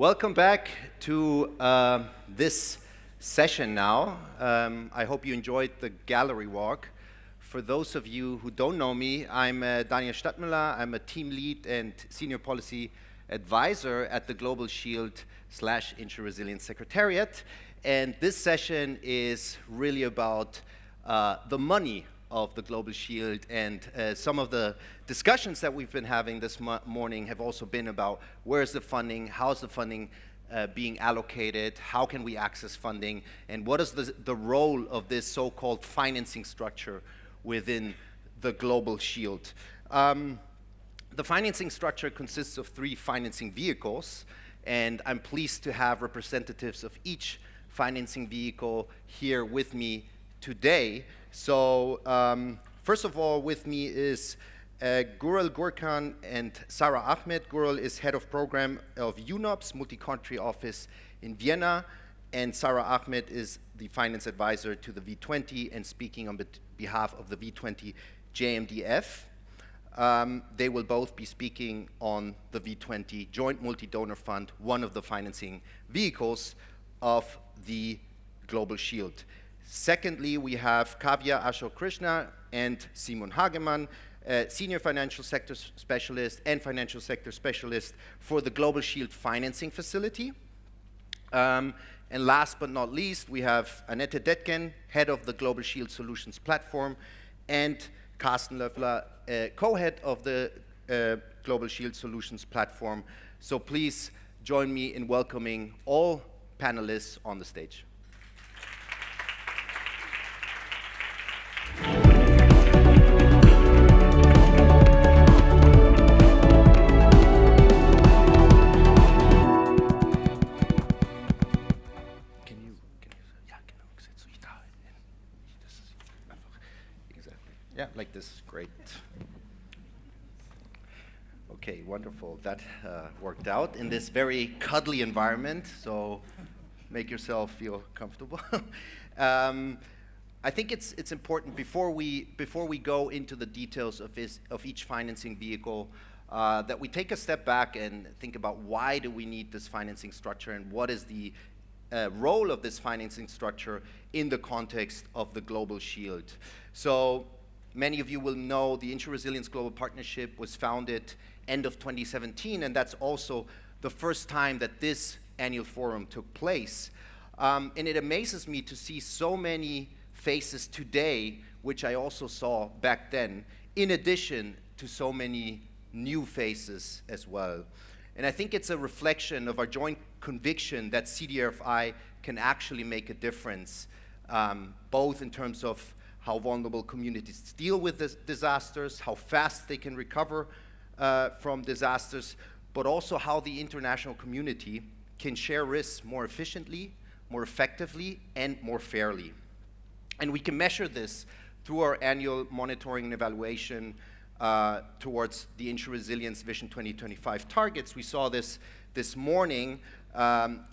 Welcome back to this session now. I hope you enjoyed the gallery walk. For those of you who don't know me, I'm Daniel Stadtmüller. I'm a team lead and senior policy advisor at the Global Shield / InsuResilience Secretariat. And this session is really about the money of the Global Shield, and some of the discussions that we've been having this morning have also been about where's the funding, how's the funding being allocated, how can we access funding, and what is the role of this so-called financing structure within the Global Shield. The financing structure consists of 3 financing vehicles, and I'm pleased to have representatives of each financing vehicle here with me today. So first of all, with me is Gurul Gurkan and Sarah Ahmed. Gurul is head of program of UNOPS, multi-country office in Vienna, and Sarah Ahmed is the finance advisor to the V20 and speaking on behalf of the V20 JMDF. They will both be speaking on the V20 Joint Multi-Donor Fund, one of the financing vehicles of the Global Shield. Secondly, we have Kavya Ashok Krishna and Simon Hagemann, Senior Financial Sector Specialist and Financial Sector Specialist for the Global Shield Financing Facility. And last but not least, we have Annette Detken, Head of the Global Shield Solutions Platform, and Carsten Löffler, co-head of the Global Shield Solutions Platform. So please join me in welcoming all panelists on the stage. Yeah, like this, great. Okay, wonderful. That worked out in this very cuddly environment, so make yourself feel comfortable. I think it's important before we go into the details of each financing vehicle that we take a step back and think about why do we need this financing structure and what is the role of this financing structure in the context of the Global Shield. So many of you will know the InsuResilience Global Partnership was founded end of 2017, and that's also the first time that this annual forum took place. And it amazes me to see so many faces today, which I also saw back then, in addition to so many new faces as well. And I think it's a reflection of our joint conviction that CDRFI can actually make a difference, both in terms of how vulnerable communities deal with disasters, how fast they can recover from disasters, but also how the international community can share risks more efficiently, more effectively, and more fairly. And we can measure this through our annual monitoring and evaluation towards the InsuResilience Vision 2025 targets. We saw this morning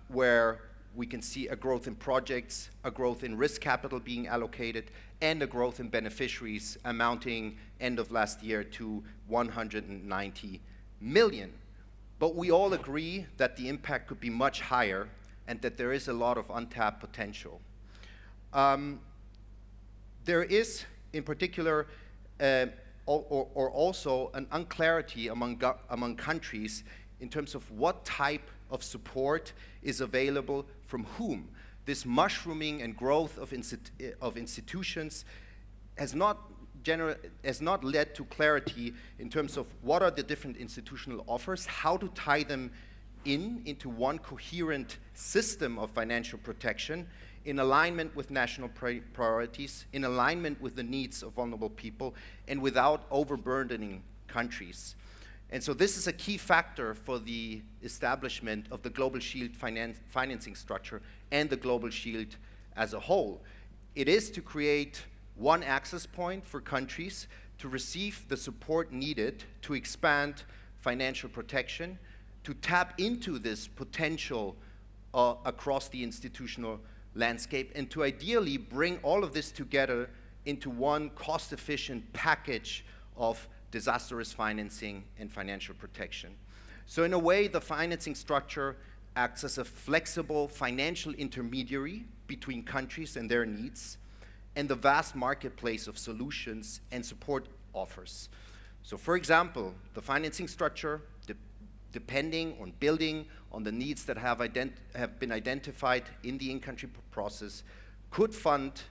where we can see a growth in projects, a growth in risk capital being allocated, and a growth in beneficiaries amounting end of last year to 190 million. But we all agree that the impact could be much higher and that there is a lot of untapped potential. There is, in particular, or also an unclarity among countries in terms of what type of support is available from whom. This mushrooming and growth of institutions has not led to clarity in terms of what are the different institutional offers, how to tie them into one coherent system of financial protection in alignment with national priorities, in alignment with the needs of vulnerable people, and without overburdening countries. And so this is a key factor for the establishment of the Global Shield financing structure and the Global Shield as a whole. It is to create one access point for countries to receive the support needed to expand financial protection, to tap into this potential across the institutional landscape, and to ideally bring all of this together into one cost-efficient package of disaster risk financing and financial protection. So in a way, the financing structure acts as a flexible financial intermediary between countries and their needs, and the vast marketplace of solutions and support offers. So for example, the financing structure, depending on building on the needs that have been identified in the in-country process, could fund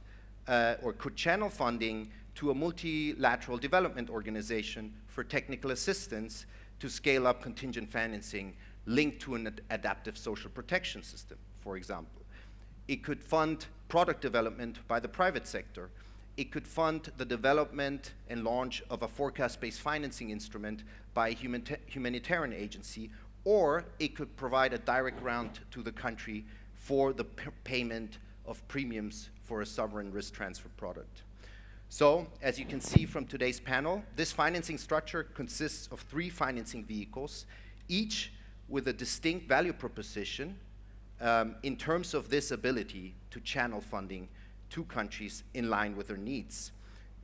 or could channel funding to a multilateral development organization for technical assistance to scale up contingent financing linked to an adaptive social protection system, for example. It could fund product development by the private sector. It could fund the development and launch of a forecast-based financing instrument by a humanitarian agency, or it could provide a direct grant to the country for the payment of premiums for a sovereign risk transfer product. So, as you can see from today's panel, this financing structure consists of 3 financing vehicles, each with a distinct value proposition in terms of this ability to channel funding to countries in line with their needs.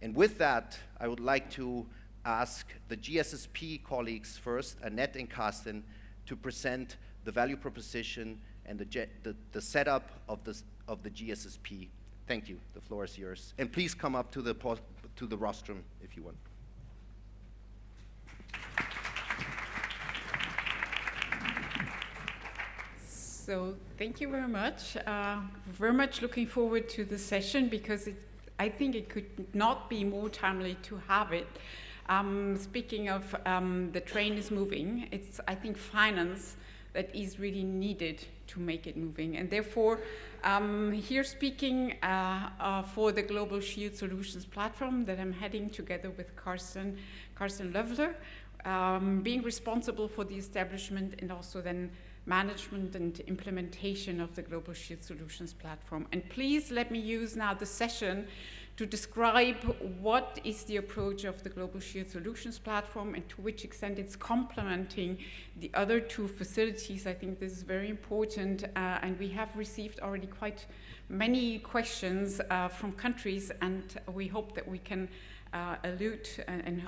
And with that, I would like to ask the GSSP colleagues first, Annette and Carsten, to present the value proposition and the setup of the GSSP. Thank you. The floor is yours. And please come up to the rostrum if you want. So thank you very much. Very much looking forward to the session because I think it could not be more timely to have it. Speaking of the train is moving, it's, I think, finance that is really needed to make it moving. And therefore, here speaking for the Global Shield Solutions platform that I'm heading together with Carsten Löffler, being responsible for the establishment and also then management and implementation of the Global Shield Solutions platform. And please let me use now the session to describe what is the approach of the Global Shield Solutions platform and to which extent it's complementing the other 2 facilities. I think this is very important, and we have received already quite many questions from countries, and we hope that we can allude and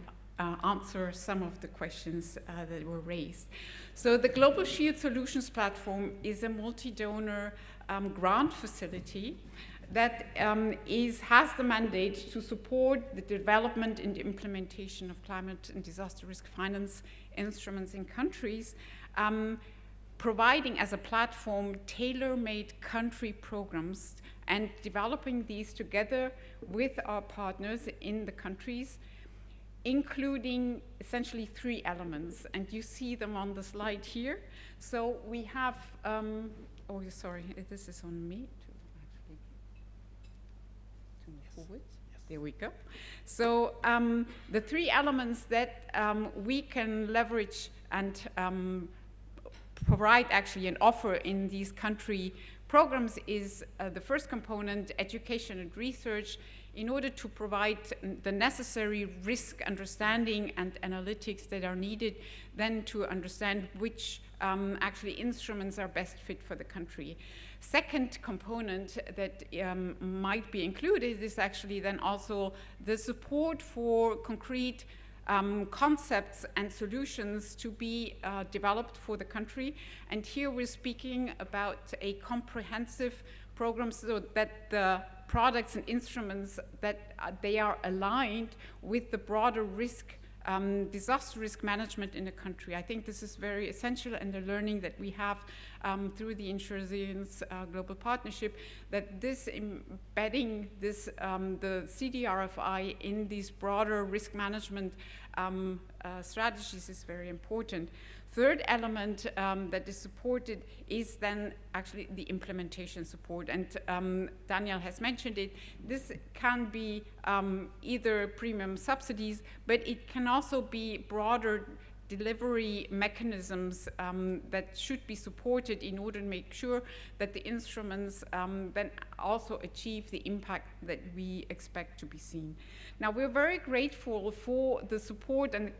answer some of the questions that were raised. So the Global Shield Solutions platform is a multi-donor grant facility that has the mandate to support the development and implementation of climate and disaster risk finance instruments in countries, providing as a platform tailor-made country programs and developing these together with our partners in the countries, including essentially 3 elements, and you see them on the slide here. So we have, oh, sorry, this is on me to actually move forward. Yes. There we go. So the 3 elements that we can leverage and provide actually an offer in these country programs is the first component, education and research, in order to provide the necessary risk understanding and analytics that are needed then to understand which actually instruments are best fit for the country. Second component that might be included is actually then also the support for concrete concepts and solutions to be developed for the country. And here we're speaking about a comprehensive program so that the products and instruments that they are aligned with the broader risk, disaster risk management in the country. I think this is very essential, and the learning that we have through the InsuResilience Global Partnership, that this embedding this, the CDRFI in these broader risk management strategies is very important. Third element that is supported is then actually the implementation support, and Daniel has mentioned it. This can be either premium subsidies, but it can also be broader delivery mechanisms that should be supported in order to make sure that the instruments then also achieve the impact that we expect to be seen. Now, we're very grateful for the support and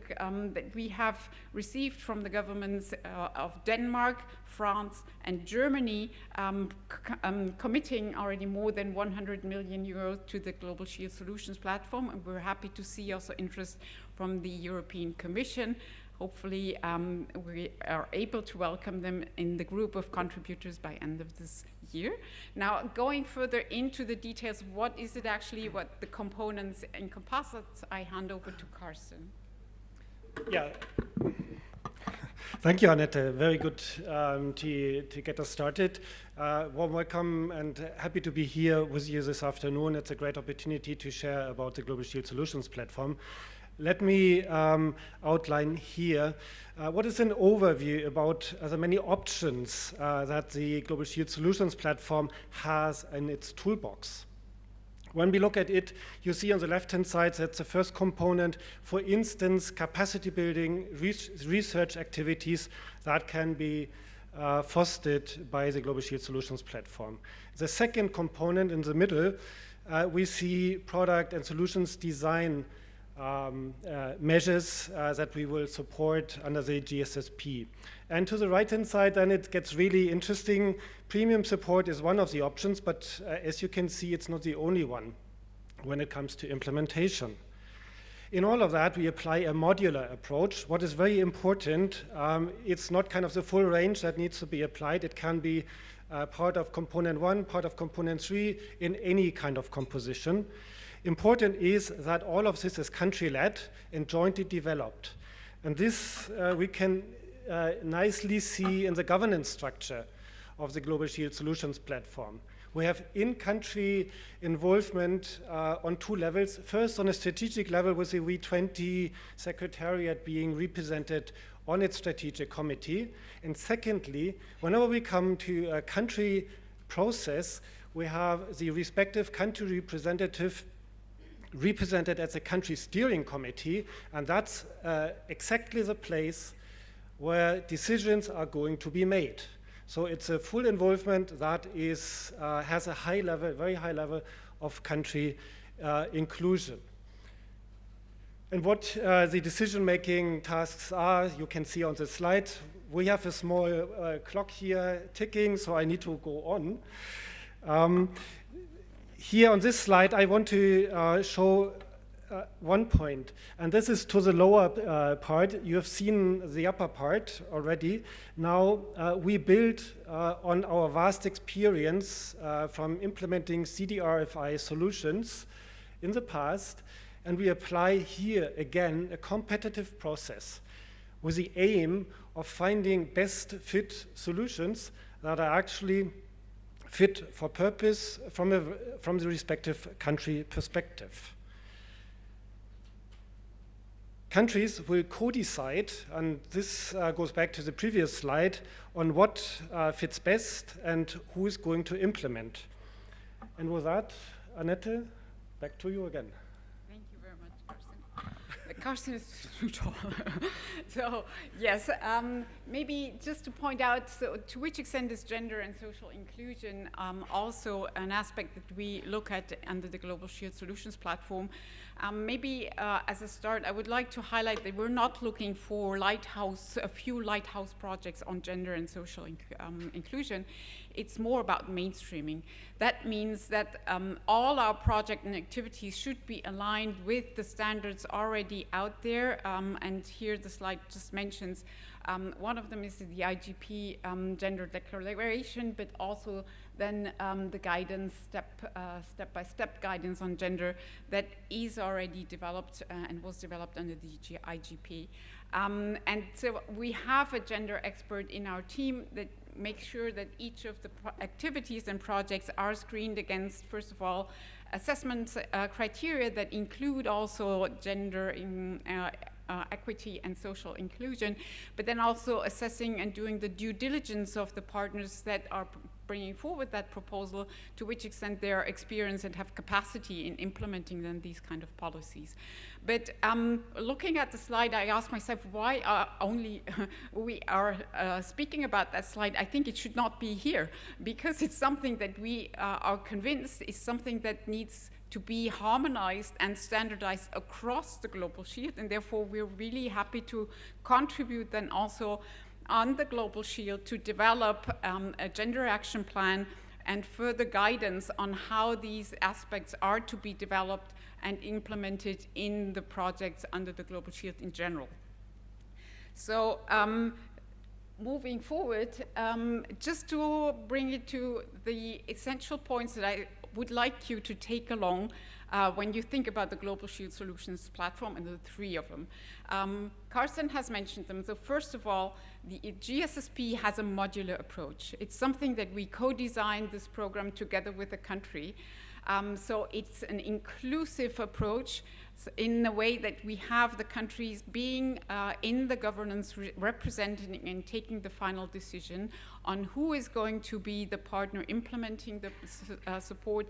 that we have received from the governments of Denmark, France, and Germany, committing already more than 100 million euros to the Global Shield Solutions platform, and we're happy to see also interest from the European Commission. hopefully we are able to welcome them in the group of contributors by end of this year. Now, going further into the details, what is it actually, what the components encompass, I hand over to Carsten. Yeah. Thank you, Annette. Very good to get us started. Warm welcome and happy to be here with you this afternoon. It's a great opportunity to share about the Global Shield Solutions Platform. Let me outline here what is an overview about the many options that the Global Shield Solutions Platform has in its toolbox. When we look at it, you see on the left-hand side that's the first component, for instance, capacity building, research activities that can be fostered by the Global Shield Solutions Platform. The second component in the middle, we see product and solutions design measures that we will support under the GSSP. And to the right-hand side, then it gets really interesting. Premium support is one of the options, but as you can see, it's not the only one when it comes to implementation. In all of that, we apply a modular approach. What is very important, it's not kind of the full range that needs to be applied. It can be part of component 1, part of component 3 in any kind of composition. Important is that all of this is country-led and jointly developed. And this we can nicely see in the governance structure of the Global Shield Solutions Platform. We have in-country involvement on 2 levels. First, on a strategic level with the W20 Secretariat being represented on its strategic committee. And secondly, whenever we come to a country process, we have the respective country representative represented at the country steering committee, and that's exactly the place where decisions are going to be made. So it's a full involvement that is, has a high level, very high level of country inclusion. And what the decision-making tasks are, you can see on the slide. We have a small clock here ticking, so I need to go on. Here on this slide, I want to show one point, and this is to the lower part. You have seen the upper part already. Now, we build on our vast experience from implementing CDRFI solutions in the past, and we apply here, again, a competitive process with the aim of finding best fit solutions that are actually fit for purpose from the respective country perspective. Countries will co-decide, and this goes back to the previous slide, on what fits best and who is going to implement. And with that, Annette, back to you again. Thank you very much, Carsten. Carsten is too tall. So, yes, maybe just to point out, so to which extent is gender and social inclusion also an aspect that we look at under the Global Shield Solutions Platform. Maybe as a start, I would like to highlight that we're not looking for a few lighthouse projects on gender and social inclusion. It's more about mainstreaming. That means that all our project and activities should be aligned with the standards already out there. And here the slide just mentions one of them is the IGP gender declaration, but also then the guidance, step-by-step guidance on gender that is already developed and was developed under the IGP. And so we have a gender expert in our team that makes sure that each of the activities and projects are screened against, first of all, assessment criteria that include also gender in equity and social inclusion, but then also assessing and doing the due diligence of the partners that are bringing forward that proposal, to which extent they are experienced and have capacity in implementing then these kind of policies. But looking at the slide, I asked myself why only we are speaking about that slide. I think it should not be here, because it's something that we are convinced is something that needs to be harmonized and standardized across the Global Shield, and therefore we're really happy to contribute then also on the Global Shield to develop a gender action plan and further guidance on how these aspects are to be developed and implemented in the projects under the Global Shield in general. So moving forward, just to bring it to the essential points that I would like you to take along when you think about the Global Shield Solutions platform and the three of them. Carsten has mentioned them. So first of all, the GSSP has a modular approach. It's something that we co-designed this program together with the country. So it's an inclusive approach in a way that we have the countries being in the governance, representing and taking the final decision on who is going to be the partner implementing the support,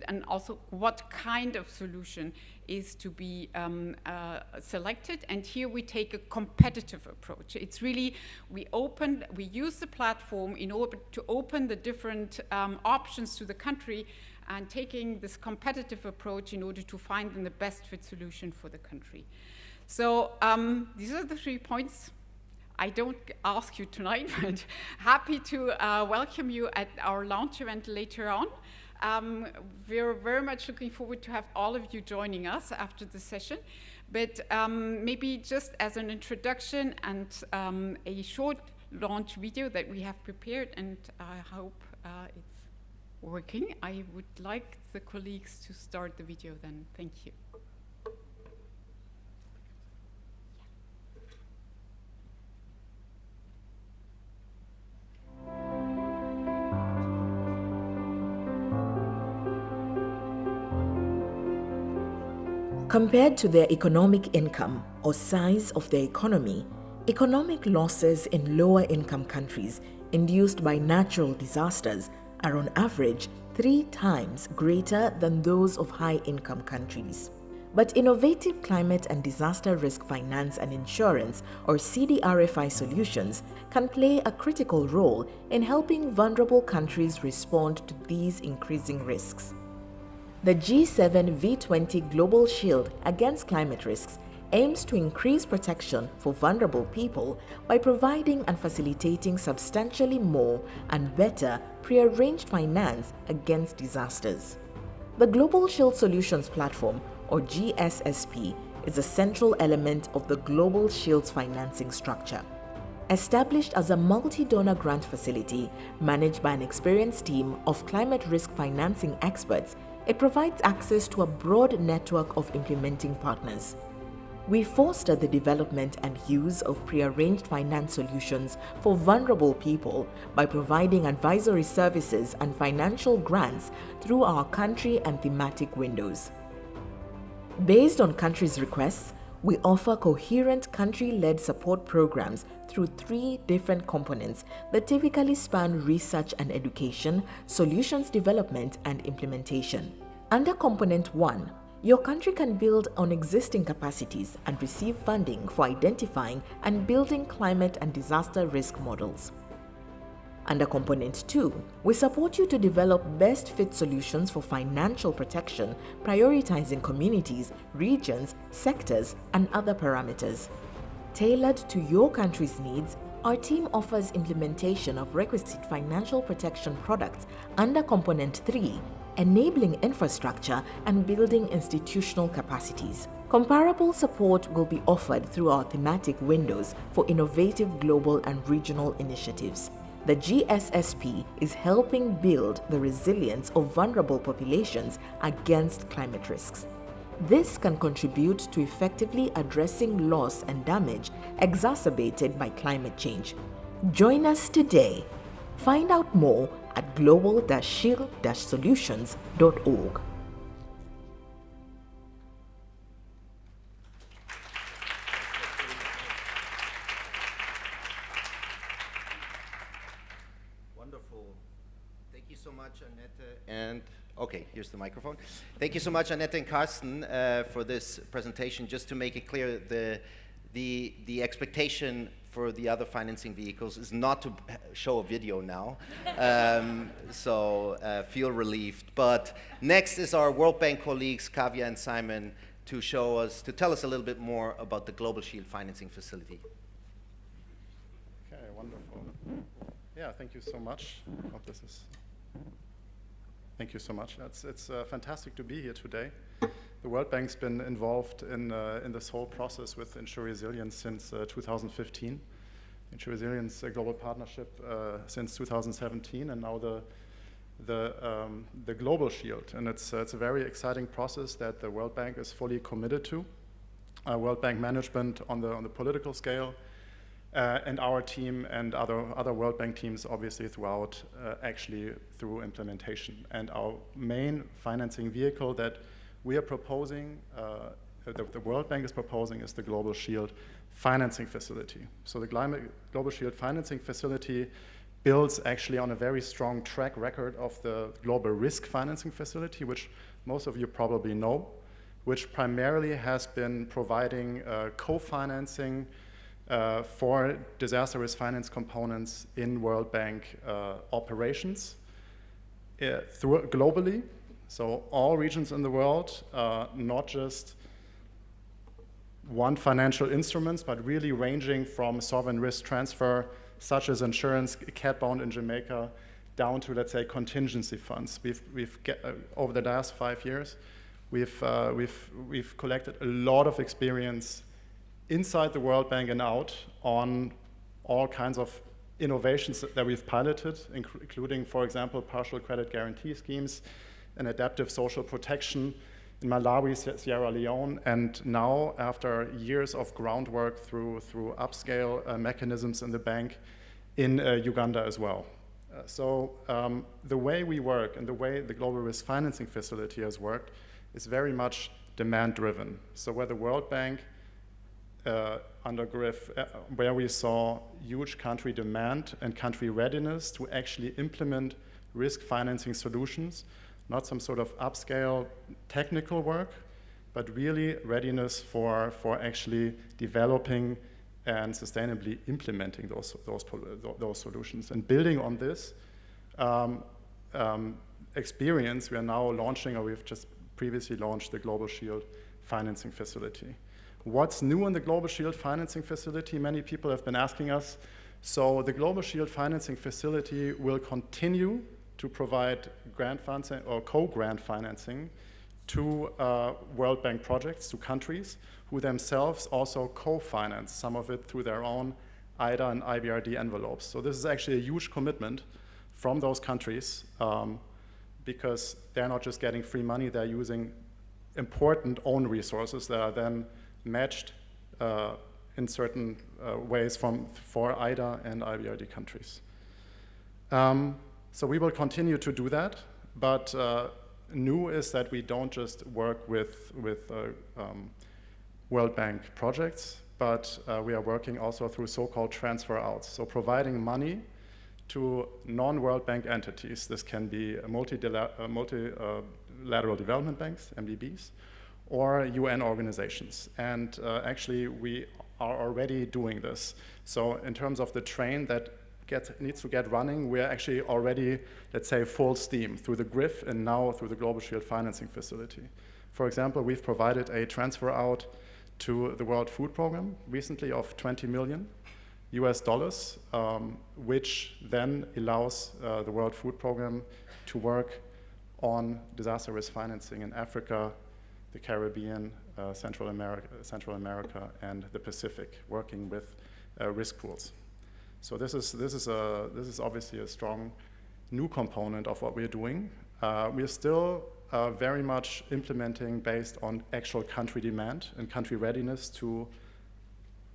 and also what kind of solution is to be selected. And here we take a competitive approach. It's really, we use the platform in order to open the different options to the country, and taking this competitive approach in order to find the best fit solution for the country. So these are the 3 points. I don't ask you tonight, but happy to welcome you at our launch event later on. We're very much looking forward to have all of you joining us after the session. But maybe just as an introduction and a short launch video that we have prepared, and I hope it's working. I would like the colleagues to start the video then. Thank you. Compared to their economic income or size of their economy, economic losses in lower income countries induced by natural disasters are on average 3 times greater than those of high-income countries. But innovative climate and disaster risk finance and insurance, or CDRFI solutions, can play a critical role in helping vulnerable countries respond to these increasing risks. The G7 V20 Global Shield against climate risks aims to increase protection for vulnerable people by providing and facilitating substantially more and better prearranged finance against disasters. The Global Shield Solutions Platform, or GSSP, is a central element of the Global Shield's financing structure. Established as a multi-donor grant facility managed by an experienced team of climate risk financing experts, it provides access to a broad network of implementing partners. We foster the development and use of prearranged finance solutions for vulnerable people by providing advisory services and financial grants through our country and thematic windows. Based on countries' requests, we offer coherent country-led support programs through 3 different components that typically span research and education, solutions development, and implementation. Under Component 1, your country can build on existing capacities and receive funding for identifying and building climate and disaster risk models. Under Component 2, we support you to develop best fit solutions for financial protection, prioritizing communities, regions, sectors, and other parameters. Tailored to your country's needs, our team offers implementation of requisite financial protection products under Component 3, enabling infrastructure and building institutional capacities. Comparable support will be offered through our thematic windows for innovative global and regional initiatives. The GSSP is helping build the resilience of vulnerable populations against climate risks. This can contribute to effectively addressing loss and damage exacerbated by climate change. Join us today. Find out more at global-shield-solutions.org. Wonderful. Thank you so much, Annette. And okay, here's the microphone. Thank you so much, Annette and Carsten, for this presentation. Just to make it clear, the expectation for the other financing vehicles is not to show a video now, so feel relieved. But next is our World Bank colleagues, Kavya and Simon, to tell us a little bit more about the Global Shield Financing Facility. Okay, wonderful. Yeah, thank you so much. Thank you so much. It's fantastic to be here today. the World Bank's been involved in this whole process with InsuResilience since 2015. InsuResilience, a global partnership since 2017, and now the Global Shield. And it's a very exciting process that the World Bank is fully committed to. World Bank management on the political scale, and our team and other World Bank teams obviously throughout, actually through implementation. And our main financing vehicle that we are proposing, the World Bank is proposing, is the Global Shield financing facility. So the Global Shield financing facility builds actually on a very strong track record of the Global Risk Financing Facility, which most of you probably know, which primarily has been providing co-financing for disaster risk finance components in World Bank operations globally. So all regions in the world, not just one financial instruments, but really ranging from sovereign risk transfer, such as insurance, cat bond in Jamaica, down to, let's say, contingency funds. Over the last 5 years, we've collected a lot of experience inside the World Bank and out on all kinds of innovations that we've piloted, including, for example, partial credit guarantee schemes and adaptive social protection in Malawi, Sierra Leone, and now, after years of groundwork through upscale mechanisms in the bank, in Uganda as well. So the way we work and the way the Global Risk Financing Facility has worked is very much demand-driven. So where the World Bank, under GRIF, where we saw huge country demand and country readiness to actually implement risk financing solutions, not some sort of upscale technical work, but really readiness for actually developing and sustainably implementing those solutions. And building on this experience, we are now launching, or we've just previously launched, the Global Shield Financing Facility. What's new in the Global Shield Financing Facility? Many people have been asking us. So the Global Shield Financing Facility will continue to provide grant financing or co-grant financing to World Bank projects, to countries who themselves also co-finance some of it through their own IDA and IBRD envelopes. So this is actually a huge commitment from those countries, because they're not just getting free money, they're using important own resources that are then matched in certain ways for IDA and IBRD countries. So we will continue to do that, but new is that we don't just work with World Bank projects, but we are working also through so-called transfer outs, so providing money to non-World Bank entities. This can be multilateral development banks, MDBs, or UN organizations. And actually, we are already doing this. So in terms of the train that needs to get running, we're actually already, let's say, full steam through the GRIF and now through the Global Shield Financing Facility. For example, we've provided a transfer out to the World Food Programme recently of $20 million, which then allows the World Food Programme to work on disaster risk financing in Africa, the Caribbean, Central America, and the Pacific, working with risk pools. So this is obviously a strong new component of what we're doing. We're still very much implementing based on actual country demand and country readiness to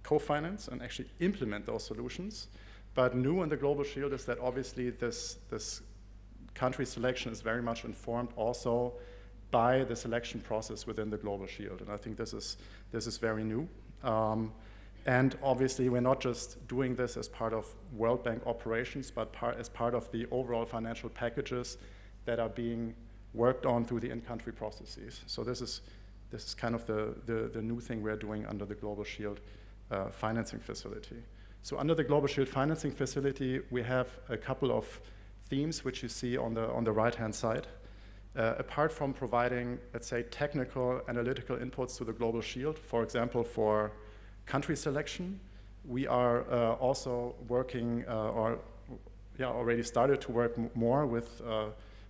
co-finance and actually implement those solutions. But new in the Global Shield is that obviously this country selection is very much informed also by the selection process within the Global Shield. And I think this is very new. And obviously, we're not just doing this as part of World Bank operations, but as part of the overall financial packages that are being worked on through the in-country processes. So this is kind of the new thing we're doing under the Global Shield Financing Facility. So under the Global Shield Financing Facility, we have a couple of themes which you see on the right-hand side. Apart from providing, let's say, technical analytical inputs to the Global Shield, for example, for country selection, we are also working already started to work more with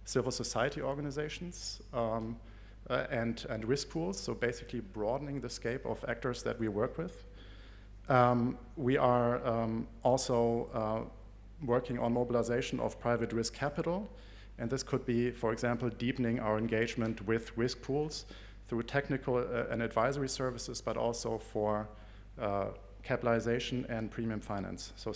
civil society organizations and risk pools, so basically broadening the scope of actors that we work with. We are also working on mobilization of private risk capital, and this could be, for example, deepening our engagement with risk pools through technical and advisory services, but also for capitalization and premium finance. So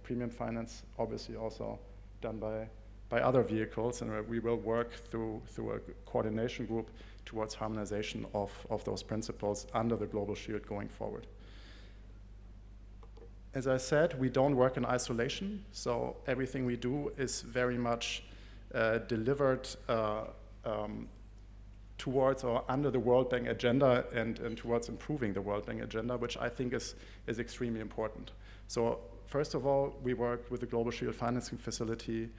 premium finance obviously also done by other vehicles, and we will work through a coordination group towards harmonization of those principles under the Global Shield going forward. As I said, we don't work in isolation, so everything we do is very much delivered towards or under the World Bank agenda and towards improving the World Bank agenda, which I think is extremely important. So first of all, we work with the Global Shield Financing Facility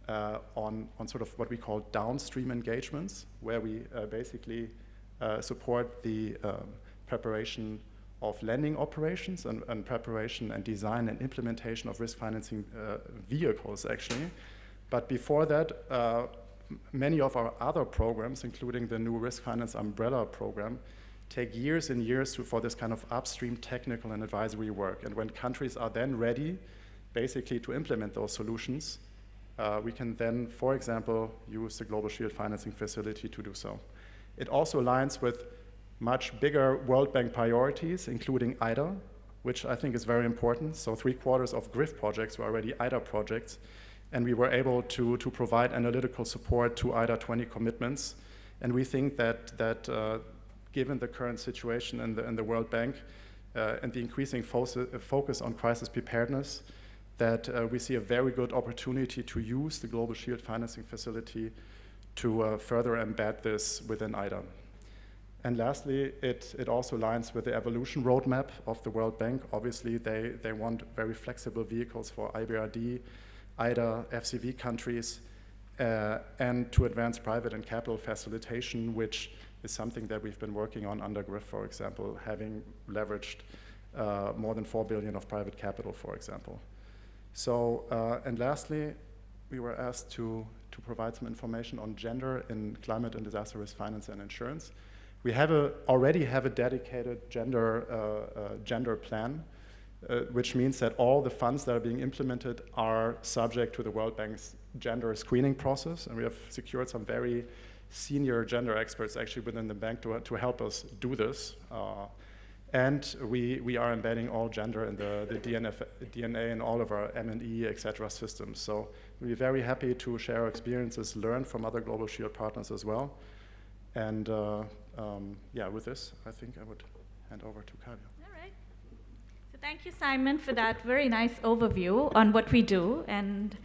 on sort of what we call downstream engagements, where we basically support the preparation of lending operations and preparation and design and implementation of risk financing vehicles, actually. But before that, many of our other programs, including the new Risk Finance Umbrella program, take years and years for this kind of upstream technical and advisory work. And when countries are then ready, basically, to implement those solutions, we can then, for example, use the Global Shield Financing Facility to do so. It also aligns with much bigger World Bank priorities, including IDA, which I think is very important. So 3/4 of GRIF projects were already IDA projects, and we were able to provide analytical support to IDA 20 commitments. And we think that given the current situation in the World Bank and the increasing focus on crisis preparedness, that we see a very good opportunity to use the Global Shield Financing Facility to further embed this within IDA. And lastly, it also aligns with the evolution roadmap of the World Bank. Obviously, they want very flexible vehicles for IBRD, IDA, FCV countries, and to advance private and capital facilitation, which is something that we've been working on under GRIF, for example, having leveraged more than 4 billion of private capital, for example. So, and lastly, we were asked to provide some information on gender in climate and disaster risk finance and insurance. We already have a dedicated gender plan, which means that all the funds that are being implemented are subject to the World Bank's gender screening process, and we have secured some very senior gender experts actually within the bank to help us do this. And we are embedding all gender in the DNA in all of our M&E, et cetera, systems. So we're very happy to share our experiences, learn from other Global Shield partners as well. And yeah, with this, I think I would hand over to Kavya. All right. So thank you, Simon, for that very nice overview on what we do. And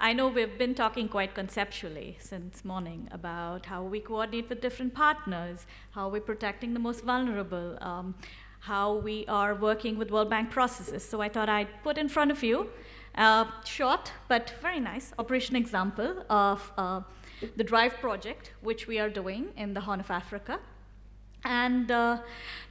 I know we've been talking quite conceptually since morning about how we coordinate with different partners, how we're protecting the most vulnerable, how we are working with World Bank processes. So I thought I'd put in front of you a short but very nice operation example of the DRIVE project, which we are doing in the Horn of Africa. And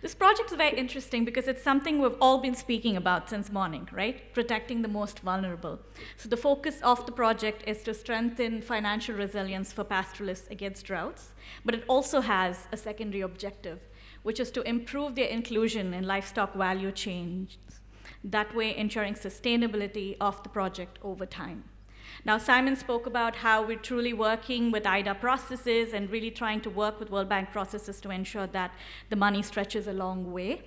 this project is very interesting because it's something we've all been speaking about since morning, right? Protecting the most vulnerable. So the focus of the project is to strengthen financial resilience for pastoralists against droughts, but it also has a secondary objective, which is to improve their inclusion in livestock value chains, that way ensuring sustainability of the project over time. Now, Simon spoke about how we're truly working with IDA processes and really trying to work with World Bank processes to ensure that the money stretches a long way.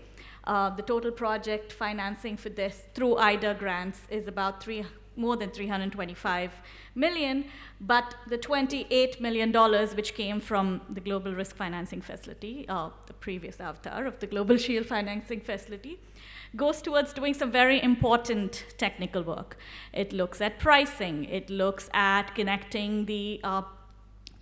The total project financing for this through IDA grants is about more than 325 million, but the $28 million which came from the Global Risk Financing Facility, the previous avatar of the Global Shield Financing Facility, goes towards doing some very important technical work. It looks at pricing, it looks at connecting the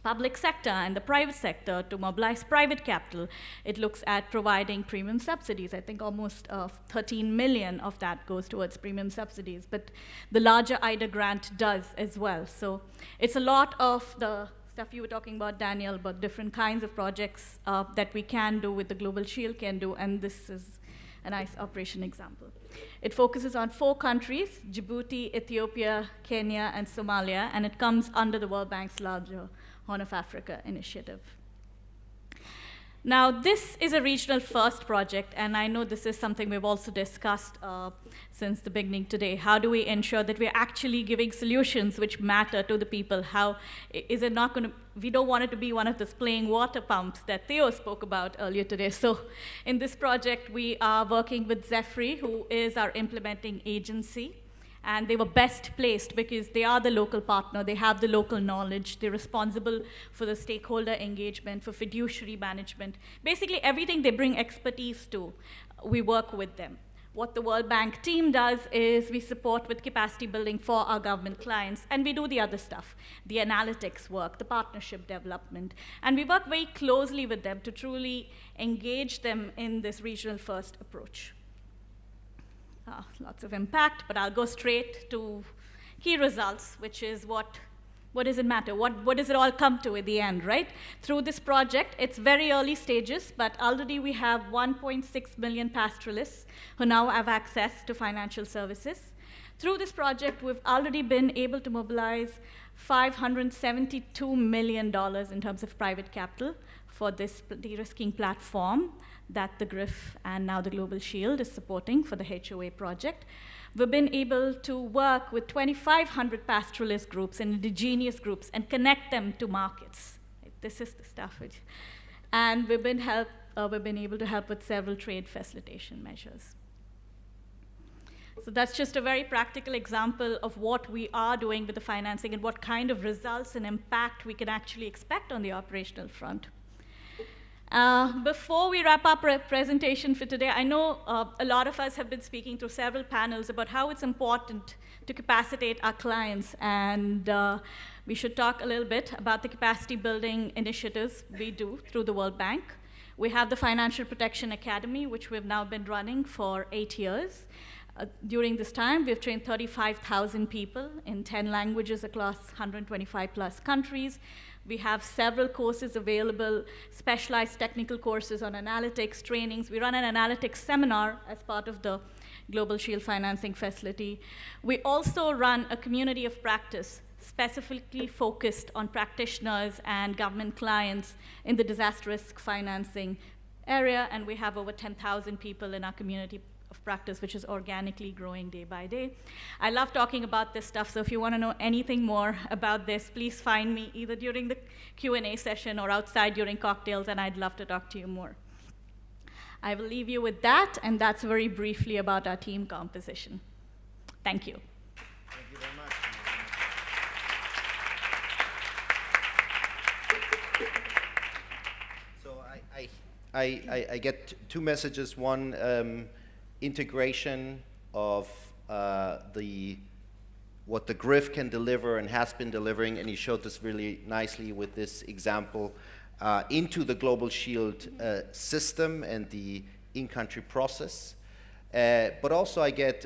public sector and the private sector to mobilize private capital. It looks at providing premium subsidies. I think almost 13 million of that goes towards premium subsidies, but the larger IDA grant does as well. So it's a lot of the stuff you were talking about, Daniel, about different kinds of projects that we can do with the Global Shield can do, and this is a nice operation example. It focuses on 4 countries, Djibouti, Ethiopia, Kenya, and Somalia, and it comes under the World Bank's larger Horn of Africa initiative. Now, this is a regional first project, and I know this is something we've also discussed since the beginning today. How do we ensure that we're actually giving solutions which matter to the people? How is it not going to, we don't want it to be one of those playing water pumps that Theo spoke about earlier today. So in this project, we are working with Zephyr, who is our implementing agency. And they were best placed because they are the local partner, they have the local knowledge, they're responsible for the stakeholder engagement, for fiduciary management. Basically, everything they bring expertise to, we work with them. What the World Bank team does is we support with capacity building for our government clients, and we do the other stuff, the analytics work, the partnership development. And we work very closely with them to truly engage them in this regional first approach. Lots of impact, but I'll go straight to key results, which is what does it matter? What does it all come to at the end, right? Through this project, it's very early stages, but already we have 1.6 million pastoralists who now have access to financial services. Through this project, we've already been able to mobilize $572 million in terms of private capital for this de-risking platform that the GRIF and now the Global Shield is supporting for the HOA project. We've been able to work with 2,500 pastoralist groups and indigenous groups and connect them to markets. This is the stuff. And we've been able to help with several trade facilitation measures. So that's just a very practical example of what we are doing with the financing and what kind of results and impact we can actually expect on the operational front. Before we wrap up our presentation for today, I know a lot of us have been speaking through several panels about how it's important to capacitate our clients, and we should talk a little bit about the capacity building initiatives we do through the World Bank. We have the Financial Protection Academy, which we've now been running for 8 years. During this time, we've trained 35,000 people in 10 languages across 125 plus countries. We have several courses available, specialized technical courses on analytics, trainings. We run an analytics seminar as part of the Global Shield financing facility. We also run a community of practice specifically focused on practitioners and government clients in the disaster risk financing area, and we have over 10,000 people in our community of practice, which is organically growing day by day. I love talking about this stuff, so if you want to know anything more about this, please find me either during the Q&A session or outside during cocktails, and I'd love to talk to you more. I will leave you with that, and that's very briefly about our team composition. Thank you. Thank you very much. So I get two messages. One, integration of what the GRIF can deliver and has been delivering, and he showed this really nicely with this example, into the Global Shield system and the in-country process. But also I get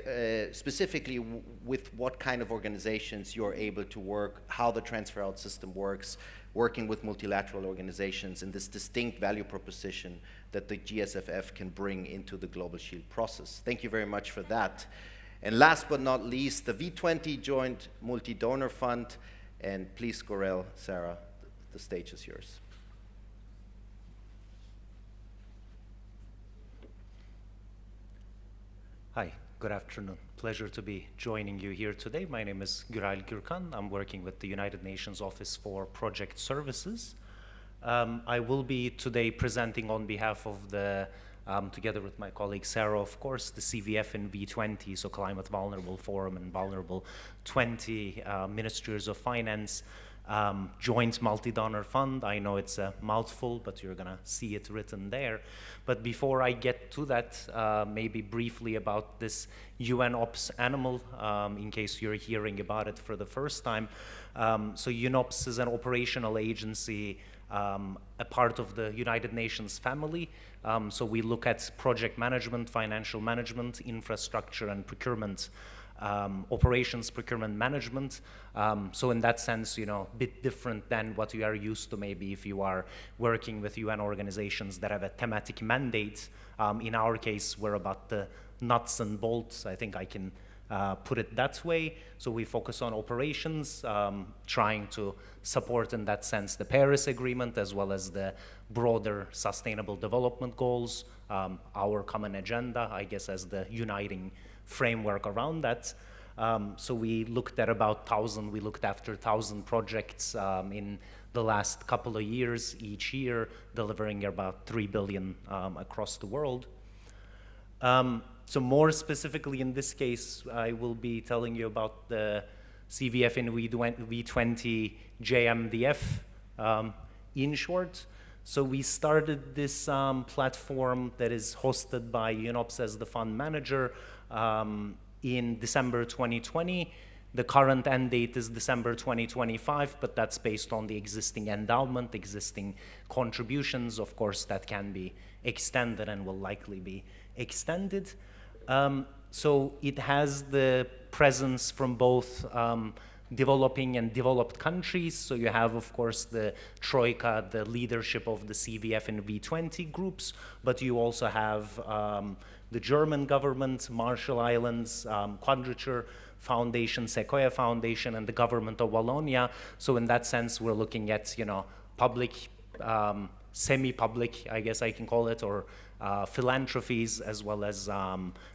specifically with what kind of organizations you're able to work, how the transfer out system works, working with multilateral organizations, and this distinct value proposition that the GSFF can bring into the Global Shield process. Thank you very much for that. And last but not least, the V20 Joint Multi-Donor Fund. And please, Gorel, Sarah, the stage is yours. Hi, good afternoon. Pleasure to be joining you here today. My name is Güral Gürkan. I'm working with the United Nations Office for Project Services. I will be today presenting on behalf of the, together with my colleague Sarah, of course, the CVF and V20, so Climate Vulnerable Forum and Vulnerable 20 Ministries of Finance, Joint Multi-Donor Fund. I know it's a mouthful, but you're gonna see it written there. But before I get to that, maybe briefly about this UN Ops Animal, in case you're hearing about it for the first time. So UNOPS is an operational agency, a part of the United Nations family. So we look at project management, financial management, infrastructure and procurement, operations, procurement management. So in that sense, you know, a bit different than what you are used to maybe if you are working with UN organizations that have a thematic mandate. In our case, we're about the nuts and bolts. I think I can put it that way. So we focus on operations, trying to support in that sense the Paris Agreement as well as the broader sustainable development goals, our common agenda, I guess, as the uniting framework around that. So we looked at about 1,000, we looked after 1,000 projects in the last couple of years, each year, delivering about 3 billion across the world. So more specifically in this case, I will be telling you about the CVF in V20 JMDF in short. So we started this platform that is hosted by UNOPS as the fund manager in December 2020. The current end date is December 2025, but that's based on the existing endowment, existing contributions. Of course, that can be extended and will likely be extended. So it has the presence from both developing and developed countries. So you have, of course, the Troika, the leadership of the CVF and V20 groups, but you also have the German government, Marshall Islands, Quadrature Foundation, Sequoia Foundation, and the government of Wallonia. So in that sense, we're looking at, public, semi-public, I guess I can call it, or philanthropies, as well as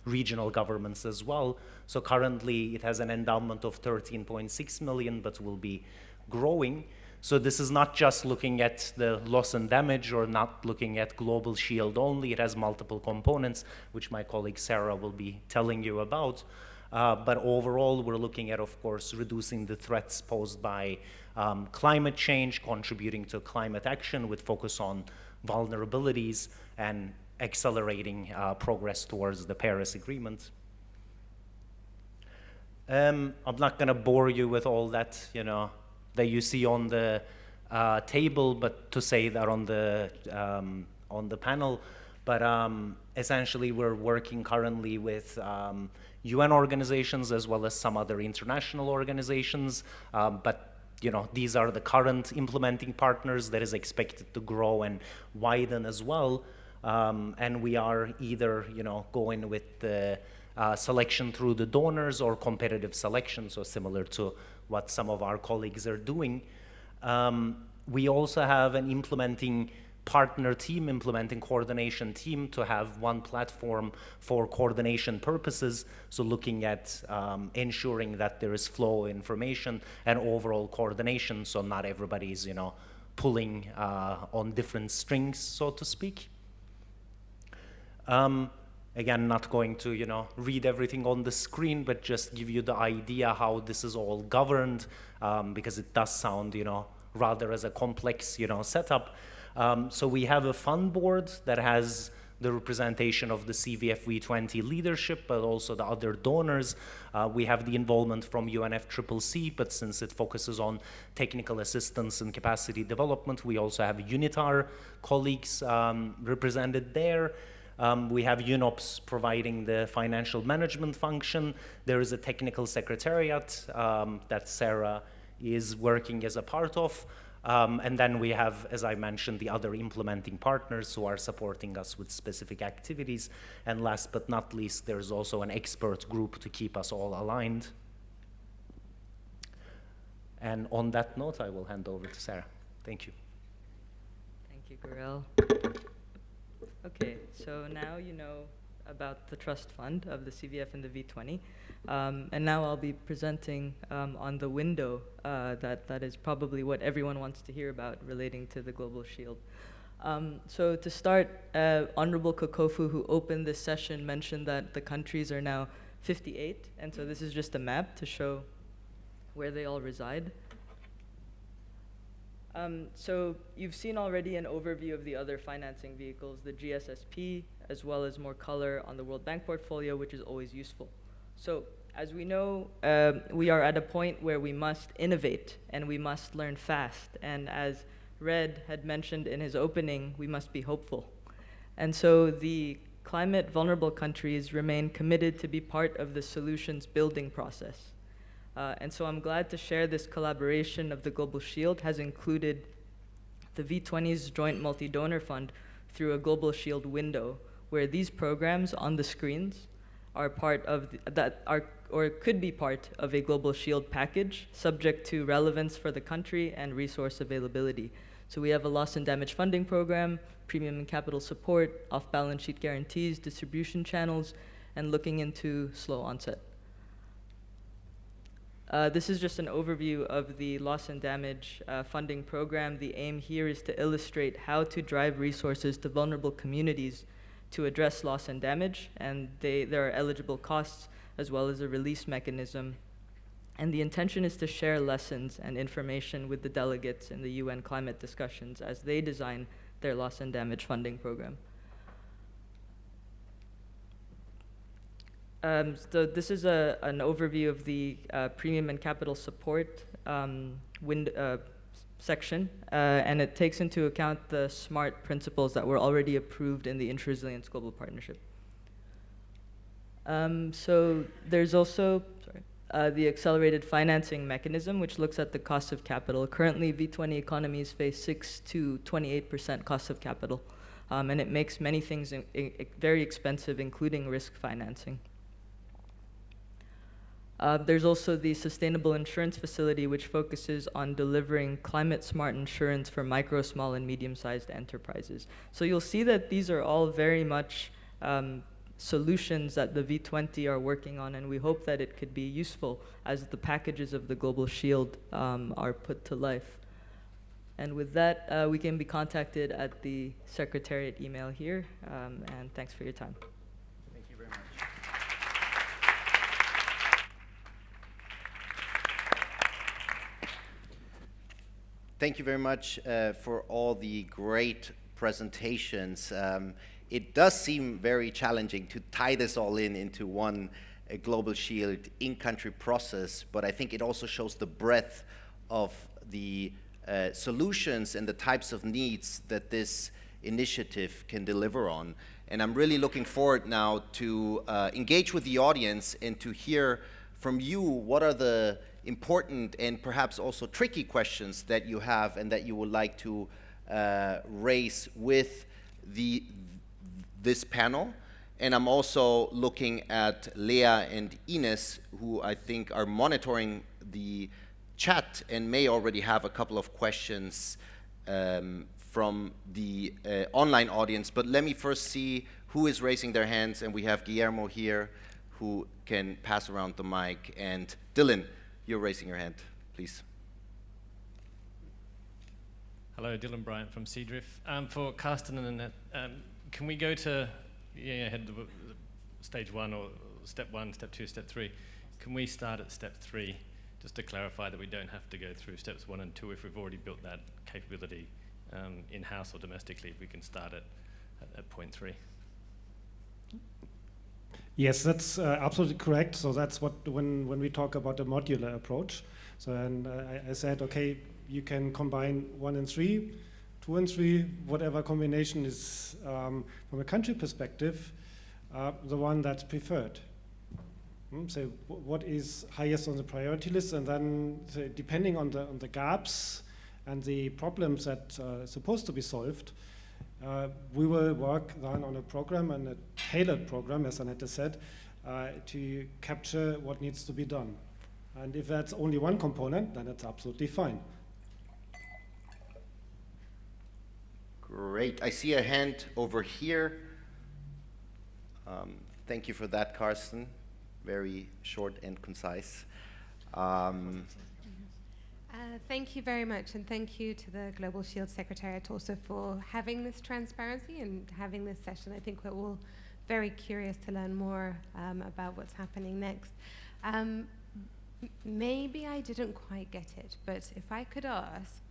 regional governments as well. So currently it has an endowment of 13.6 million, but will be growing. So this is not just looking at the loss and damage or not looking at Global Shield only. It has multiple components, which my colleague Sarah will be telling you about. But overall, we're looking at, of course, reducing the threats posed by climate change, contributing to climate action with focus on vulnerabilities, and accelerating progress towards the Paris Agreement. I'm not going to bore you with all that, that you see on the table, but to say that on the panel. But essentially, we're working currently with UN organizations as well as some other international organizations. But these are the current implementing partners that is expected to grow and widen as well. And we are either, going with the selection through the donors or competitive selection, so similar to what some of our colleagues are doing. We also have an implementing partner team, implementing coordination team, to have one platform for coordination purposes. So looking at ensuring that there is flow of information and overall coordination, so not everybody is, pulling on different strings, so to speak. Again, not going to, read everything on the screen, but just give you the idea how this is all governed, because it does sound, rather as a complex, setup. So we have a fund board that has the representation of the CVF V20 leadership, but also the other donors. We have the involvement from UNFCCC, but since it focuses on technical assistance and capacity development, we also have UNITAR colleagues represented there. We have UNOPS providing the financial management function. There is a technical secretariat that Sarah is working as a part of. And then we have, as I mentioned, the other implementing partners who are supporting us with specific activities. And last but not least, there's also an expert group to keep us all aligned. And on that note, I will hand over to Sarah. Thank you. Thank you, Gurel. Okay, so now you know about the trust fund of the CVF and the V20. And now I'll be presenting on the window that is probably what everyone wants to hear about relating to the Global Shield. So to start, Honorable Kokofu, who opened this session, mentioned that the countries are now 58. And so this is just a map to show where they all reside. So you've seen already an overview of the other financing vehicles, the GSSP, as well as more color on the World Bank portfolio, which is always useful. So as we know, we are at a point where we must innovate and we must learn fast. And as Red had mentioned in his opening, we must be hopeful. And so the climate vulnerable countries remain committed to be part of the solutions building process. And so I'm glad to share this collaboration of the Global Shield has included the V20's Joint Multi-Donor Fund through a Global Shield window, where these programs on the screens are part of or could be part of a global shield package, subject to relevance for the country and resource availability. So we have a loss and damage funding program, premium and capital support, off-balance sheet guarantees, distribution channels, and looking into slow onset. This is just an overview of the loss and damage funding program. The aim here is to illustrate how to drive resources to vulnerable communities to address loss and damage, and there are eligible costs as well as a release mechanism. And the intention is to share lessons and information with the delegates in the UN climate discussions as they design their loss and damage funding program. So this is an overview of the premium and capital support section, and it takes into account the SMART principles that were already approved in the InsuResilience Global Partnership. So there's also the accelerated financing mechanism, which looks at the cost of capital. Currently, V20 economies face 6 to 28% cost of capital, and it makes many things very expensive, including risk financing. There's also the Sustainable Insurance Facility, which focuses on delivering climate-smart insurance for micro, small, and medium-sized enterprises. So you'll see that these are all very much solutions that the V20 are working on, and we hope that it could be useful as the packages of the Global Shield are put to life. And with that, we can be contacted at the Secretariat email here, and thanks for your time. Thank you very much. Thank you very much for all the great presentations. It does seem very challenging to tie this all into one Global Shield in-country process, but I think it also shows the breadth of the solutions and the types of needs that this initiative can deliver on. And I'm really looking forward now to engage with the audience and to hear from you what are the important and perhaps also tricky questions that you have and that you would like to raise with this panel. And I'm also looking at Leah and Ines, who I think are monitoring the chat and may already have a couple of questions from the online audience. But let me first see who is raising their hands, and we have Guillermo here who can pass around the mic. And Dylan, you're raising your hand, please. Hello, Dylan Bryant from CDRFI. For Carsten and Annette, can we go to stage 1 or step 1, step 2, step 3? Can we start at step 3, just to clarify that we don't have to go through steps 1 and 2 if we've already built that capability in-house or domestically, if we can start at point 3? Yes, that's absolutely correct. So that's what when we talk about a modular approach. So and I said, okay, you can combine 1 and 3, 2 and 3, whatever combination is from a country perspective, the one that's preferred. So what is highest on the priority list, and then depending on the gaps and the problems that are supposed to be solved, we will work then on a program and a tailored program, as Annette said, to capture what needs to be done. And if that's only one component, then it's absolutely fine. Great. I see a hand over here. Thank you for that, Carsten. Very short and concise. Thank you very much, and thank you to the Global Shield Secretariat also for having this transparency and having this session. I think we're all very curious to learn more about what's happening next. Maybe I didn't quite get it, but if I could ask,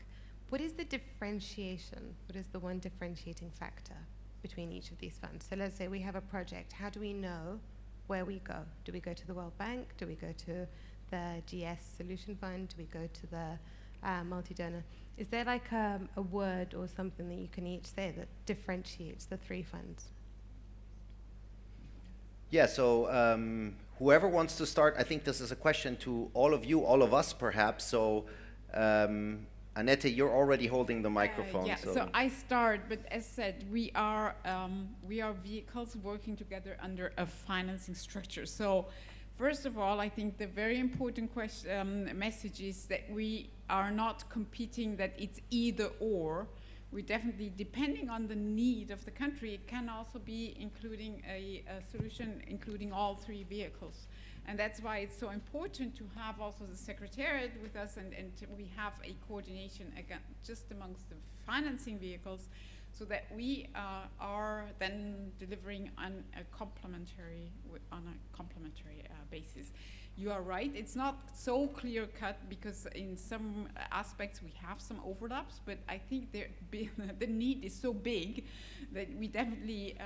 what is the differentiation? What is the one differentiating factor between each of these funds? So let's say we have a project. How do we know where we go? Do we go to the World Bank? Do we go to the GS Solution Fund? Do we go to the multi-donor? Is there like a word or something that you can each say that differentiates the 3 funds? Yeah, so whoever wants to start, I think this is a question to all of you, all of us perhaps. So Annette, you're already holding the microphone. Yeah, so I start, but as said, we are vehicles working together under a financing structure. So first of all, I think the very important message is that we are not competing, that it's either or. We definitely, depending on the need of the country, it can also be including a solution including all three vehicles. And that's why it's so important to have also the Secretariat with us, and we have a coordination again, just amongst the financing vehicles, so that we are then delivering on a complementary basis. You are right, it's not so clear-cut, because in some aspects we have some overlaps, but I think the need is so big that we definitely,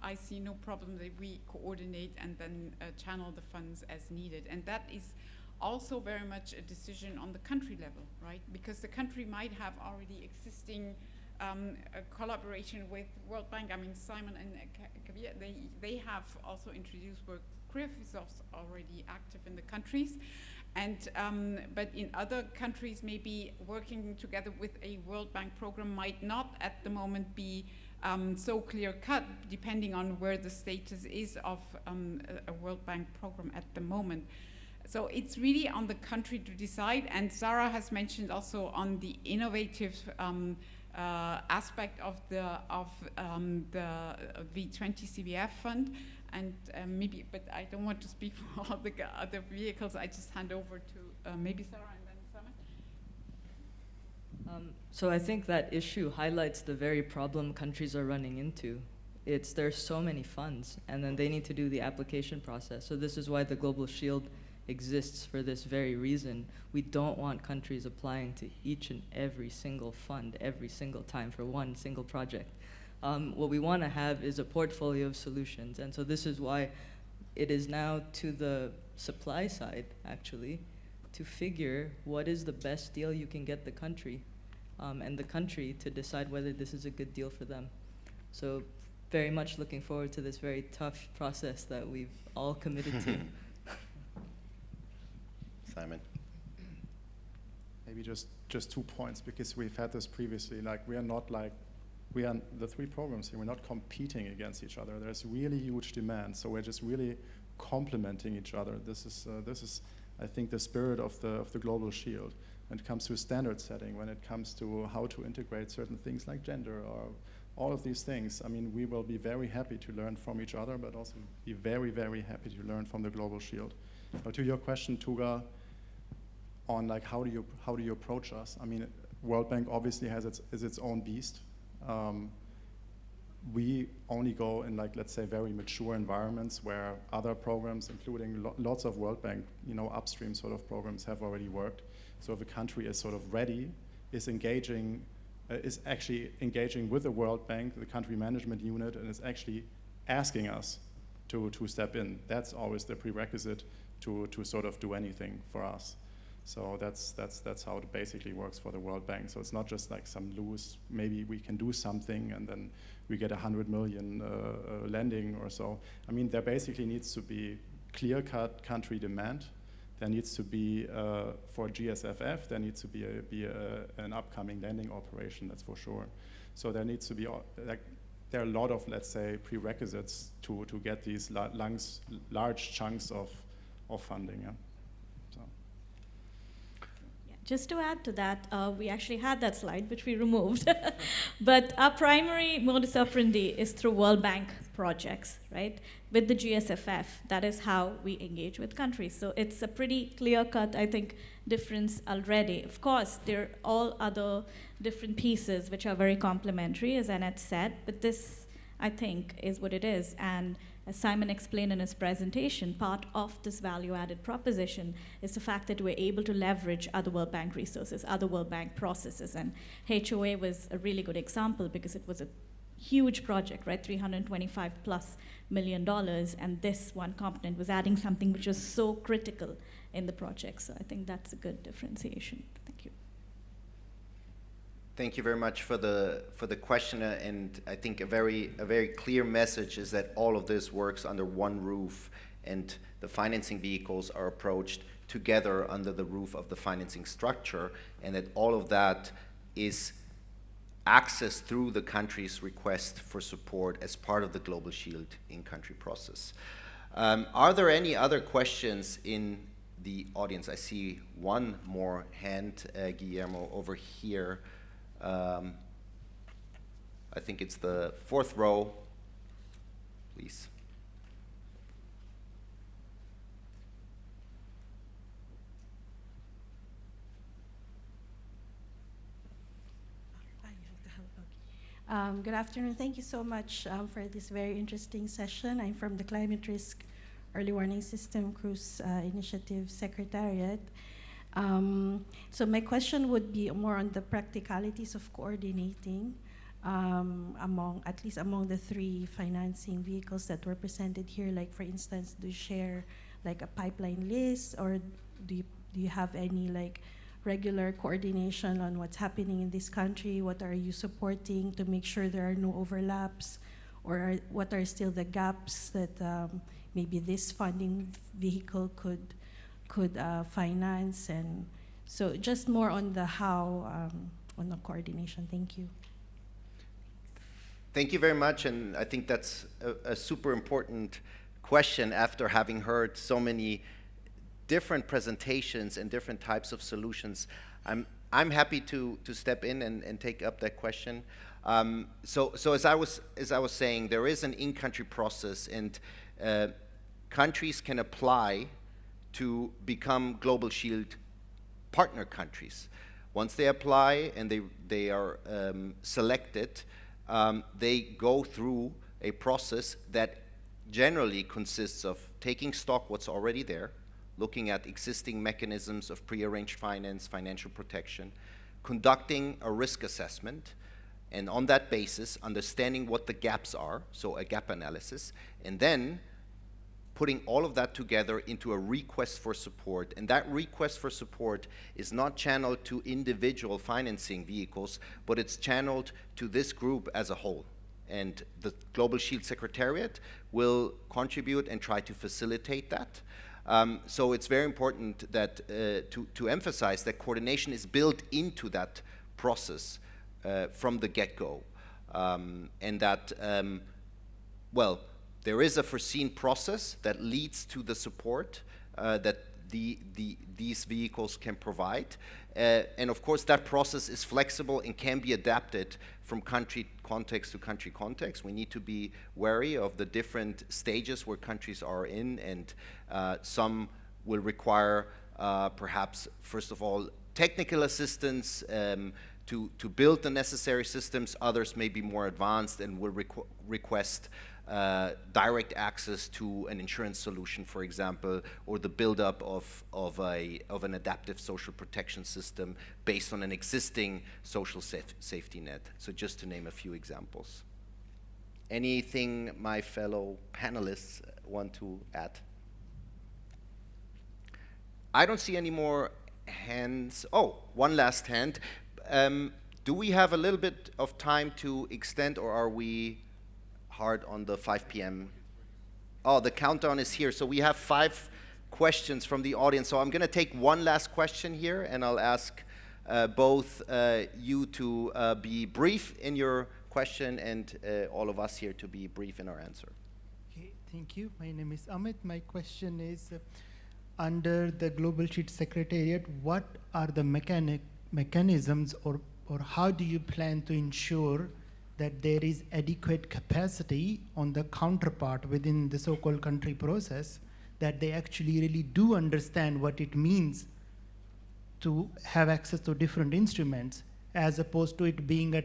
I see no problem that we coordinate and then channel the funds as needed. And that is also very much a decision on the country level, right? Because the country might have already existing a collaboration with World Bank. I mean, Simon and Kabir, they have also introduced work. CRIF is also already active in the countries, and but in other countries, maybe working together with a World Bank program might not at the moment be so clear-cut, depending on where the status is of a World Bank program at the moment. So it's really on the country to decide, and Sarah has mentioned also on the innovative aspect of the V20 CBF fund. And maybe, but I don't want to speak for all the other vehicles. I just hand over to maybe Sarah and then Simon. So I think that issue highlights the very problem countries are running into. There's so many funds, and then they need to do the application process. So this is why the Global Shield exists, for this very reason. We don't want countries applying to each and every single fund every single time for one single project. What we want to have is a portfolio of solutions, and so this is why it is now to the supply side, actually, to figure what is the best deal you can get the country, and the country to decide whether this is a good deal for them. So very much looking forward to this very tough process that we've all committed to. Simon. Maybe just 2 points, because we've had this previously. Like, we are the three programs here, we're not competing against each other. There's really huge demand, so we're just really complementing each other. This is, I think, the spirit of the Global Shield. When it comes to standard setting, when it comes to how to integrate certain things like gender or all of these things, I mean, we will be very happy to learn from each other, but also be very, very happy to learn from the Global Shield. Now, to your question, Tuga, on like how do you approach us? I mean, World Bank obviously has its own beast. We only go in, like, let's say, very mature environments where other programs, including lots of World Bank, upstream sort of programs, have already worked. So if a country is sort of ready, is actually engaging with the World Bank, the country management unit, and is actually asking us to step in. That's always the prerequisite to sort of do anything for us. So that's how it basically works for the World Bank. So it's not just like some loose, maybe we can do something and then we get 100 million lending or so. I mean, there basically needs to be clear-cut country demand. There needs to be, for GSFF, there needs to be an upcoming lending operation, that's for sure. So there needs to be, there are a lot of, let's say, prerequisites to get these large chunks of funding. Yeah? Just to add to that, we actually had that slide, which we removed. But our primary modus operandi is through World Bank projects, right? With the GSFF, that is how we engage with countries. So it's a pretty clear-cut, I think, difference already. Of course, there are all other different pieces which are very complementary, as Annette said, but this, I think, is what it is. And as Simon explained in his presentation, part of this value-added proposition is the fact that we're able to leverage other World Bank resources, other World Bank processes. And HOA was a really good example because it was a huge project, right? $325+ million, and this one component was adding something which was so critical in the project. So I think that's a good differentiation. Thank you. Thank you very much for the question, and I think a very clear message is that all of this works under one roof, and the financing vehicles are approached together under the roof of the financing structure, and that all of that is accessed through the country's request for support as part of the Global Shield in-country process. Are there any other questions in the audience? I see one more hand, Guillermo, over here. I think it's the fourth row. Please. Good afternoon. Thank you so much for this very interesting session. I'm from the Climate Risk Early Warning System Cruise Initiative Secretariat. So my question would be more on the practicalities of coordinating at least among the three financing vehicles that were presented here. Like, for instance, do you share like a pipeline list, or do you have any like regular coordination on what's happening in this country? What are you supporting to make sure there are no overlaps, or what are still the gaps that maybe this funding vehicle could finance? And so just more on the how, on the coordination. Thank you. Thank you very much, and I think that's a super important question after having heard so many different presentations and different types of solutions. I'm happy to step in and take up that question. So as I was saying, there is an in-country process, and countries can apply to become Global Shield partner countries. Once they apply and they are selected, they go through a process that generally consists of taking stock what's already there, looking at existing mechanisms of prearranged finance, financial protection, conducting a risk assessment, and on that basis, understanding what the gaps are, so a gap analysis, and then putting all of that together into a request for support. And that request for support is not channeled to individual financing vehicles, but it's channeled to this group as a whole. And the Global Shield Secretariat will contribute and try to facilitate that. So it's very important that to emphasize that coordination is built into that process from the get-go, and that well, there is a foreseen process that leads to the support that these vehicles can provide, and of course that process is flexible and can be adapted from country context to country context. We need to be wary of the different stages where countries are in, and some will require perhaps, first of all, technical assistance to build the necessary systems. Others may be more advanced and will request direct access to an insurance solution, for example, or the buildup of an adaptive social protection system based on an existing social safety net. So just to name a few examples. Anything my fellow panelists want to add? I don't see any more hands. Oh, one last hand. Do we have a little bit of time to extend, or are we hard on the 5 p.m.? Oh, the countdown is here. So we have 5 questions from the audience. So I'm going to take one last question here, and I'll ask both you to be brief in your question, and all of us here to be brief in our answer. Okay, thank you. My name is Amit. My question is, under the Global Shield Secretariat, what are the mechanisms or how do you plan to ensure that there is adequate capacity on the counterpart within the so-called country process, that they actually really do understand what it means to have access to different instruments, as opposed to it being a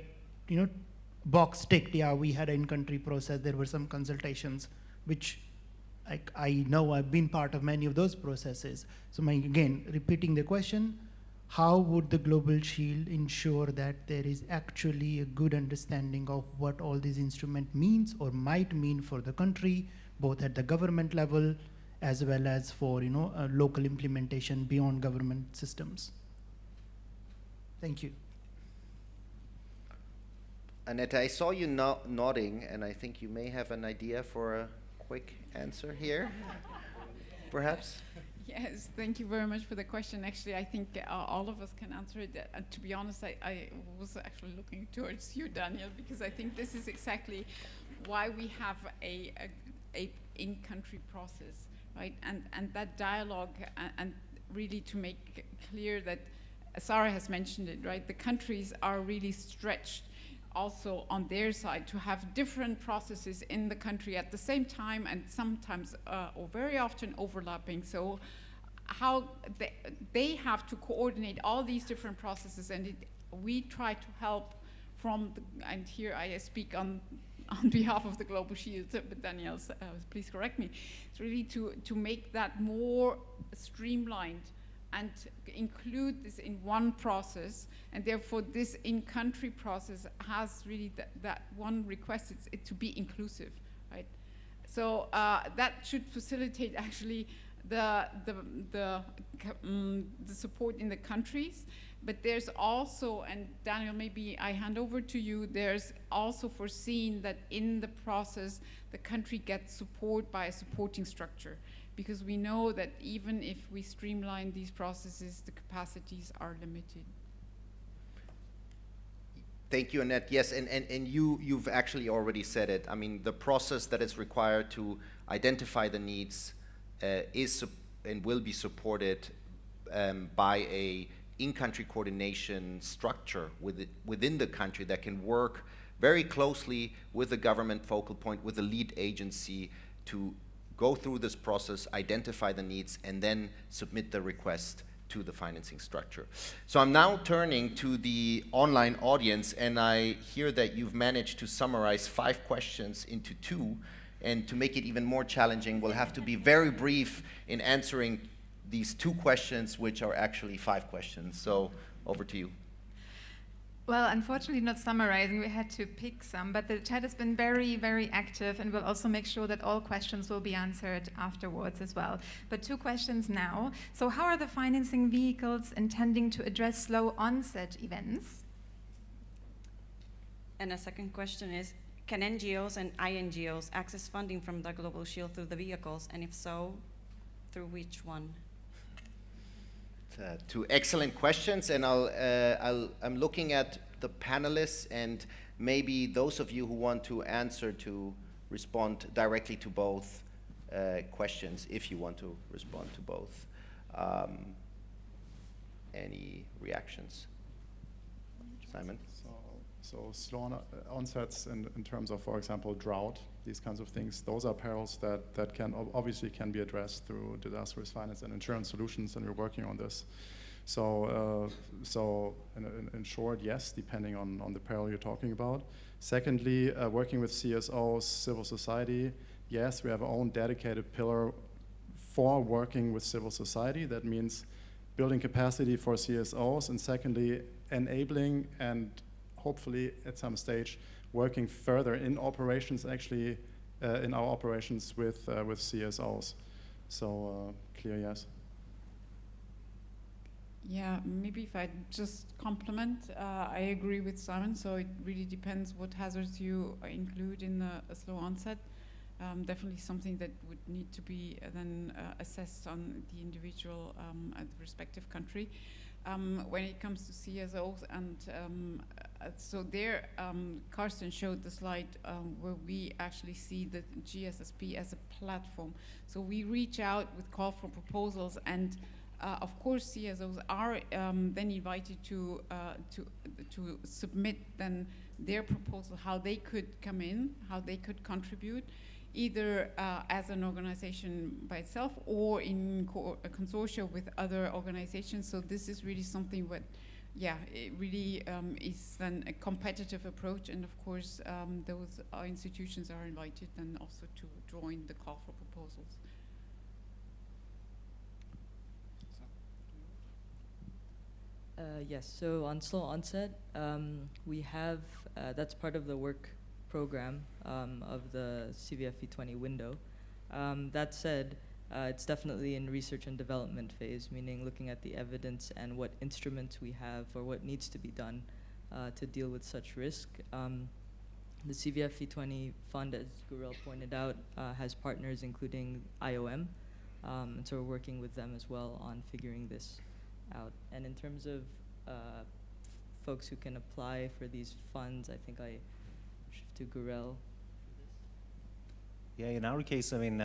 box ticked? Yeah, we had an in-country process, there were some consultations, which I know I've been part of many of those processes. So again, repeating the question, how would the Global Shield ensure that there is actually a good understanding of what all these instruments means or might mean for the country, both at the government level as well as for local implementation beyond government systems? Thank you. Annette, I saw you nodding, and I think you may have an idea for a quick answer here, perhaps? Yes, thank you very much for the question. Actually, I think all of us can answer it. To be honest, I was actually looking towards you, Daniel, because I think this is exactly why we have a in-country process, right? And that dialogue, and really to make clear that Sarah has mentioned it, right? The countries are really stretched also on their side to have different processes in the country at the same time, and sometimes or very often overlapping. So how they have to coordinate all these different processes, and we try to help from and here I speak on behalf of the Global Shield, but Danielle, please correct me. It's really to make that more streamlined and include this in one process, and therefore this in-country process has really that one request, it's it to be inclusive, right? So that should facilitate actually the support in the countries, but there's also, and Daniel, maybe I hand over to you, there's also foreseen that in the process the country gets support by a supporting structure, because we know that even if we streamline these processes, the capacities are limited. Thank you, Annette. Yes, and you've actually already said it. I mean, the process that is required to identify the needs is and will be supported by a in-country coordination structure within the country that can work very closely with the government focal point, with the lead agency, to go through this process, identify the needs, and then submit the request to the financing structure. So I'm now turning to the online audience, and I hear that you've managed to summarize 5 questions into 2, and to make it even more challenging, we'll have to be very brief in answering these 2 questions, which are actually 5 questions. So over to you. Well, unfortunately not summarizing, we had to pick some, but the chat has been very, very active, and we'll also make sure that all questions will be answered afterwards as well. But 2 questions now. So how are the financing vehicles intending to address slow onset events? And a second question is, can NGOs and INGOs access funding from the Global Shield through the vehicles, and if so, through which one? 2 excellent questions, and I'm looking at the panelists, and maybe those of you who want to answer to respond directly to both questions, if you want to respond to both. Any reactions? Simon? So slow onsets in terms of, for example, drought, these kinds of things, those are perils that can obviously can be addressed through disaster risk finance and insurance solutions, and we're working on this. So in short, yes, depending on the peril you're talking about. Secondly, working with CSOs, civil society, yes, we have our own dedicated pillar for working with civil society. That means building capacity for CSOs, and secondly, enabling and hopefully at some stage working further in operations, actually in our operations with CSOs. So clear yes. Yeah, maybe if I just complement, I agree with Simon. So it really depends what hazards you include in a slow onset. Definitely something that would need to be then assessed on the individual at the respective country. When it comes to CSOs, and so there, Carsten showed the slide where we actually see the GSSP as a platform. So we reach out with call for proposals, and of course CSOs are then invited to submit then their proposal, how they could come in, how they could contribute, either as an organization by itself or in a consortia with other organizations. So this is really something what, yeah, it really is then a competitive approach, and of course those institutions are invited then also to join the call for proposals. Yes, so on slow onset, we have, that's part of the work program of the CVFE 20 window. That said, it's definitely in research and development phase, meaning looking at the evidence and what instruments we have or what needs to be done to deal with such risk. The CVFE 20 fund, as Gurel pointed out, has partners including IOM, And so we're working with them as well on figuring this out. And in terms of folks who can apply for these funds, I think I shift to Gurel. Yeah, in our case, I mean,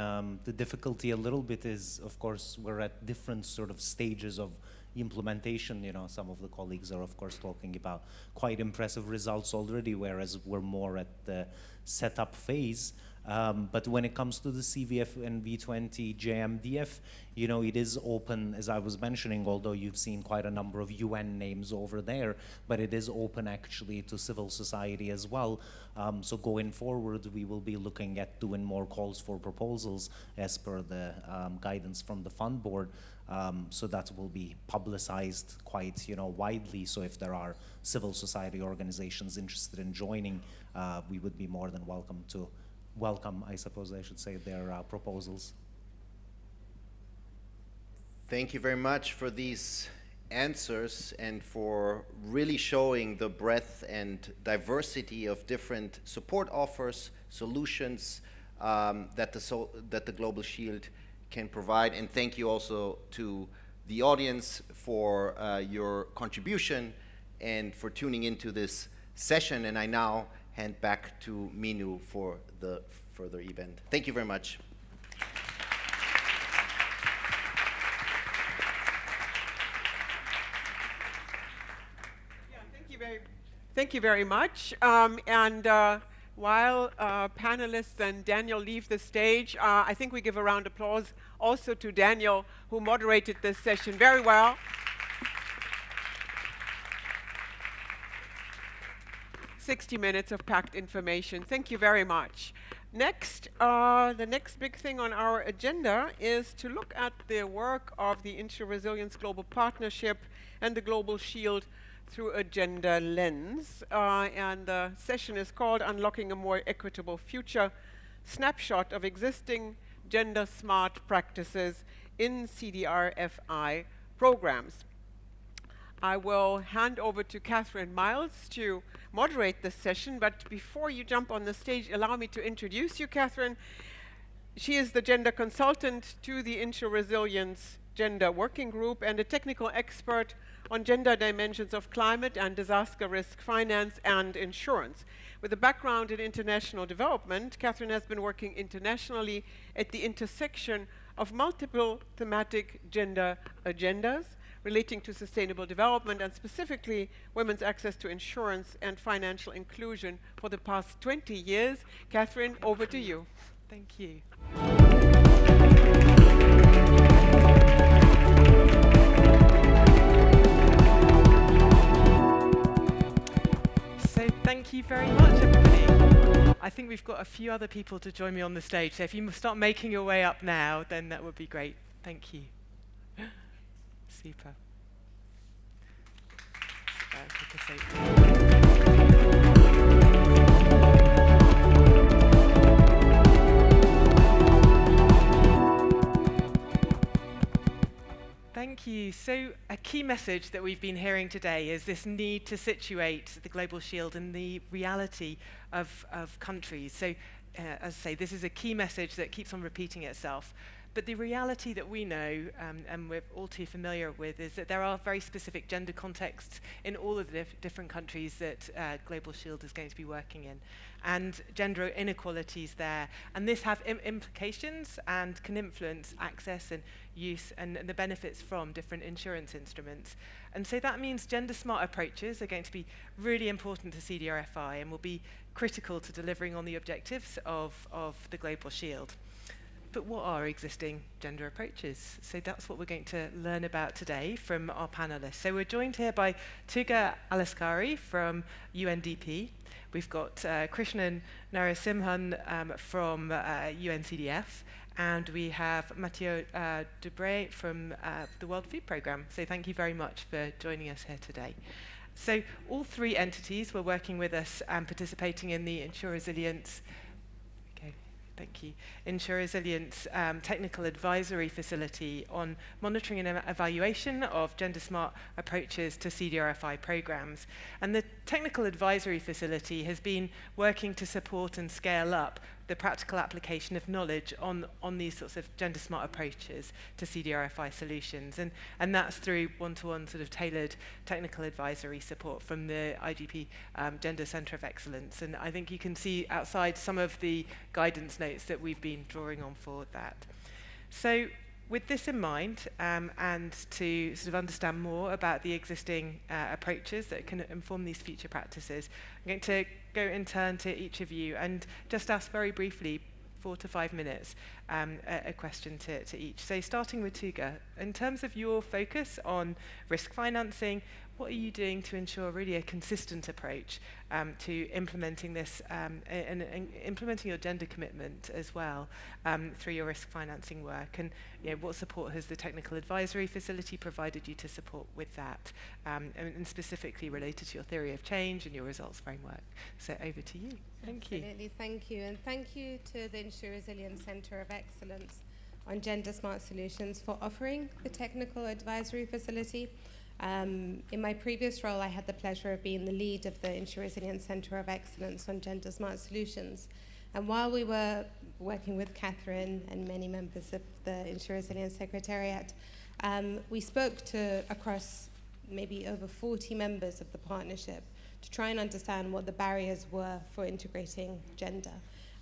the difficulty a little bit is, of course, we're at different sort of stages of implementation. You know, some of the colleagues are, of course, talking about quite impressive results already, whereas we're more at the setup phase. But when it comes to the CVF and V20 JMDF, you know, it is open, as I was mentioning, although you've seen quite a number of UN names over there, but it is open actually to civil society as well. So going forward, we will be looking at doing more calls for proposals as per the guidance from the fund board. So that will be publicized quite, you know, widely. So if there are civil society organizations interested in joining, we would be more than welcome to welcome, I suppose I should say, their proposals. Thank you very much for these answers and for really showing the breadth and diversity of different support offers, solutions that the Global Shield can provide. And thank you also to the audience for your contribution and for tuning into this session. And I now hand back to Minu for the further event. Thank you very much. Thank you very much. While panelists and Daniel leave the stage, I think we give a round of applause also to Daniel, who moderated this session very well. 60 minutes of packed information. Thank you very much. Next, the next big thing on our agenda is to look at the work of the InsuResilience Global Partnership and the Global Shield through a gender lens. And the session is called Unlocking a More Equitable Future, Snapshot of Existing Gender-Smart Practices in CDRFI Programs. I will hand over to Katherine Miles to moderate this session, but before you jump on the stage, allow me to introduce you, Katherine. She is the gender consultant to the InsuResilience Gender Working Group and a technical expert on gender dimensions of climate and disaster risk finance and insurance. With a background in international development, Katherine has been working internationally at the intersection of multiple thematic gender agendas relating to sustainable development and specifically women's access to insurance and financial inclusion for the past 20 years. Katherine, over to you. Thank you. So thank you very much, everybody. I think we've got a few other people to join me on the stage, so if you start making your way up now, then that would be great. Thank you. Super. Thank you. So a key message that we've been hearing today is this need to situate the Global Shield in the reality of countries. So as I say, this is a key message that keeps on repeating itself. But the reality that we know, and we're all too familiar with, is that there are very specific gender contexts in all of the different countries that Global Shield is going to be working in, and gender inequalities there. And this have implications and can influence access and use and the benefits from different insurance instruments. And so that means gender-smart approaches are going to be really important to CDRFI and will be critical to delivering on the objectives of the Global Shield. But what are existing gender approaches? So that's what we're going to learn about today from our panelists. So we're joined here by Tuga Alaskari from UNDP. We've got Krishnan Narasimhan from UNCDF, and we have Mathieu Dubray from the World Food Programme. So thank you very much for joining us here today. So all three entities were working with us and participating in the InsuResilience InsuResilience Technical Advisory Facility on monitoring and evaluation of gender-smart approaches to CDRFI programs. And the Technical Advisory Facility has been working to support and scale up the practical application of knowledge on these sorts of gender smart approaches to CDRFI solutions. And that's through one-to-one sort of tailored technical advisory support from the IGP Gender Centre of Excellence. And I think you can see outside some of the guidance notes that we've been drawing on for that. So with this in mind, and to sort of understand more about the existing approaches that can inform these future practices, I'm going to go in turn to each of you and just ask very briefly, 4 to 5 minutes, a question to each. So starting with Tuga, in terms of your focus on risk financing, what are you doing to ensure really a consistent approach to implementing this and implementing your gender commitment as well through your risk financing work? And what support has the technical advisory facility provided you to support with that, and specifically related to your theory of change and your results framework? So over to you. Thank you. Absolutely, thank you. And thank you to the InsuResilience Centre of Excellence on Gender Smart Solutions for offering the technical advisory facility. In my previous role, I had the pleasure of being the lead of the InsuResilience Centre of Excellence on Gender Smart Solutions. And while we were working with Katherine and many members of the InsuResilience Secretariat, we spoke to across maybe over 40 members of the partnership to try and understand what the barriers were for integrating gender.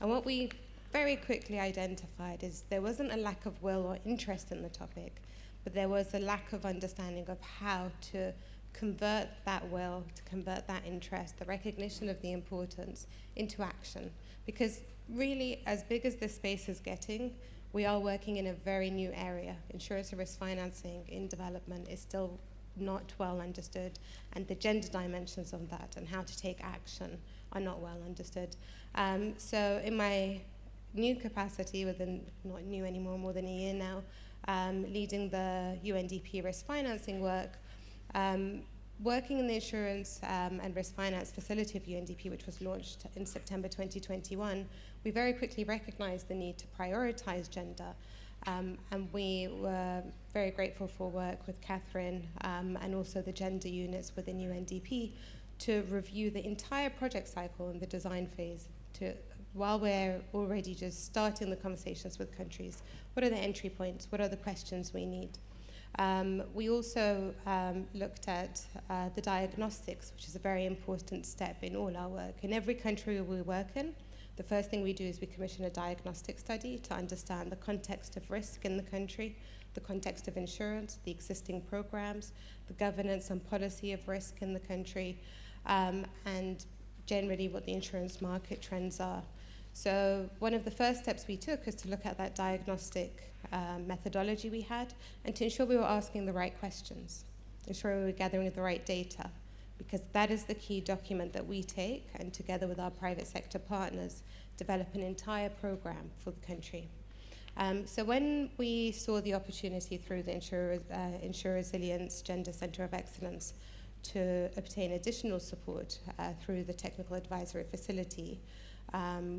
And what we very quickly identified is there wasn't a lack of will or interest in the topic, but there was a lack of understanding of how to convert that will, to convert that interest, the recognition of the importance into action. Because really, as big as this space is getting, we are working in a very new area. Insurance and risk financing in development is still not well understood, and the gender dimensions of that and how to take action are not well understood. So in my new capacity, not new anymore, more than a year now, leading the UNDP risk financing work, working in the insurance and risk finance facility of UNDP, which was launched in September 2021, we very quickly recognized the need to prioritize gender. And we were very grateful for work with Katherine and also the gender units within UNDP to review the entire project cycle in the design phase while we're already just starting the conversations with countries. What are the entry points? What are the questions we need? We also looked at the diagnostics, which is a very important step in all our work. In every country we work in, the first thing we do is we commission a diagnostic study to understand the context of risk in the country, the context of insurance, the existing programs, the governance and policy of risk in the country, and generally what the insurance market trends are. So one of the first steps we took is to look at that diagnostic methodology we had and to ensure we were asking the right questions, ensure we were gathering the right data, because that is the key document that we take and together with our private sector partners develop an entire program for the country. So when we saw the opportunity through the InsuResilience Gender Centre of Excellence to obtain additional support through the technical advisory facility,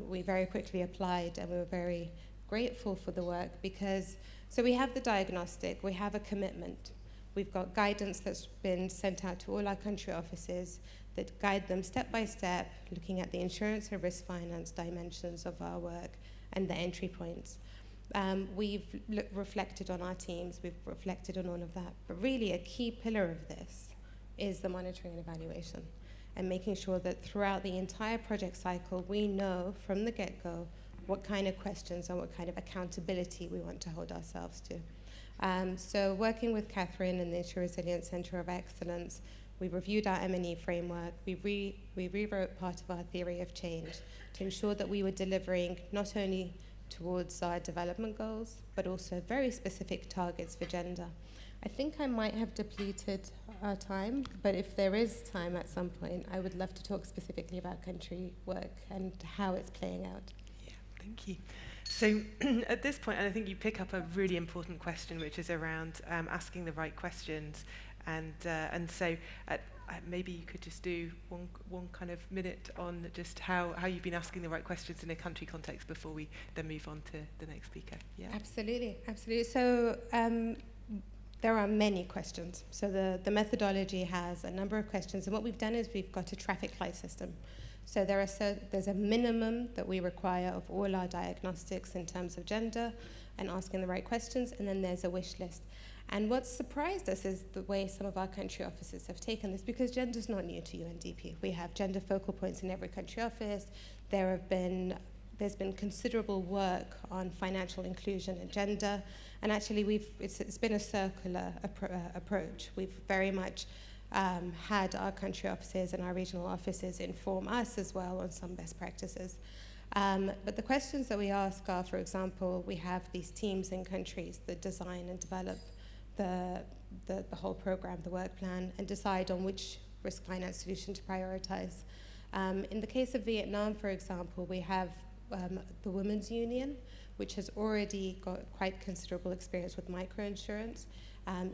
we very quickly applied and we were very grateful for the work because, so we have the diagnostic, we have a commitment. We've got guidance that's been sent out to all our country offices that guide them step by step, looking at the insurance and risk finance dimensions of our work and the entry points. We've reflected on our teams, we've reflected on all of that, but really a key pillar of this is the monitoring and evaluation and making sure that throughout the entire project cycle, we know from the get-go what kind of questions and what kind of accountability we want to hold ourselves to. So working with Katherine and the InsuResilience Centre of Excellence, we reviewed our M&E framework, we rewrote part of our theory of change to ensure that we were delivering not only towards our development goals, but also very specific targets for gender. I think I might have depleted our time, but if there is time at some point, I would love to talk specifically about country work and how it's playing out. Yeah, thank you. So at this point, and I think you pick up a really important question, which is around asking the right questions. And so maybe you could just do one kind of minute on just how you've been asking the right questions in a country context before we then move on to the next speaker. Yeah. Absolutely, absolutely. So there are many questions. So the methodology has a number of questions. And what we've done is we've got a traffic light system. So there's a minimum that we require of all our diagnostics in terms of gender and asking the right questions, and then there's a wish list. And what surprised us is the way some of our country offices have taken this, because gender's not new to UNDP. We have gender focal points in every country office. There's been considerable work on financial inclusion and gender, and actually it's been a circular approach. We've very much had our country offices and our regional offices inform us as well on some best practices. But the questions that we ask are, for example, we have these teams in countries that design and develop the whole program, the work plan, and decide on which risk finance solution to prioritize. In the case of Vietnam, for example, we have the Women's Union, which has already got quite considerable experience with microinsurance.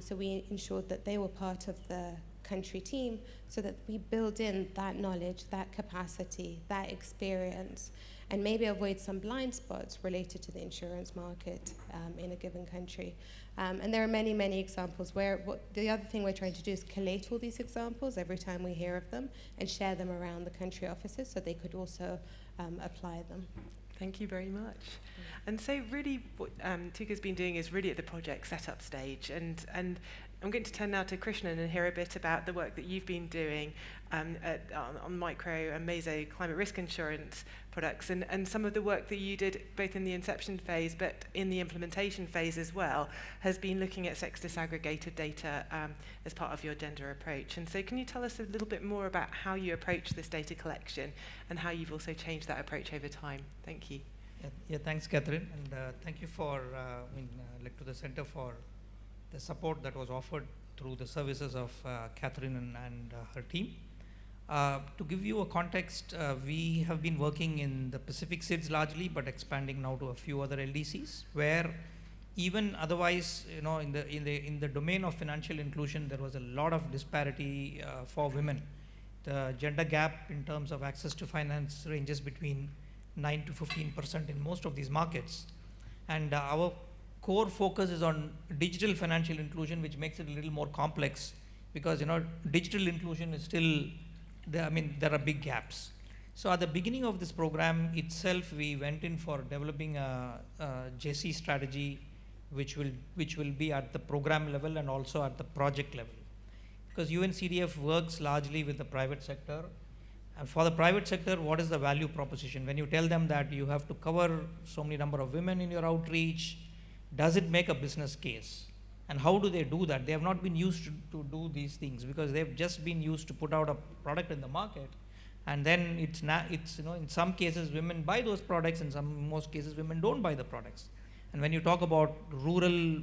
So we ensured that they were part of the country team so that we build in that knowledge, that capacity, that experience, and maybe avoid some blind spots related to the insurance market in a given country. And there are many, many examples where the other thing we're trying to do is collate all these examples every time we hear of them and share them around the country offices so they could also apply them. Thank you very much. And so really what Tuka's been doing is really at the project setup stage. And I'm going to turn now to Krishnan and hear a bit about the work that you've been doing on micro and meso climate risk insurance products, and some of the work that you did both in the inception phase but in the implementation phase as well has been looking at sex disaggregated data as part of your gender approach. And so can you tell us a little bit more about how you approach this data collection and how you've also changed that approach over time? Thank you. Yeah, thanks, Katherine, and thank you for to the Center for the support that was offered through the services of Katherine and her team. To give you a context, we have been working in the Pacific SIDS largely, but expanding now to a few other LDCs, where even otherwise, in the domain of financial inclusion, there was a lot of disparity for women. The gender gap in terms of access to finance ranges between 9 to 15% in most of these markets, and our core focus is on digital financial inclusion, which makes it a little more complex because digital inclusion is still there. I mean, there are big gaps. So at the beginning of this program itself, we went in for developing a JC strategy, which will be at the program level and also at the project level, because UNCDF works largely with the private sector. And for the private sector, what is the value proposition? When you tell them that you have to cover so many number of women in your outreach, does it make a business case? And how do they do that? They have not been used to do these things because they've just been used to put out a product in the market, and then it's in some cases women buy those products, in most cases women don't buy the products. And when you talk about rural,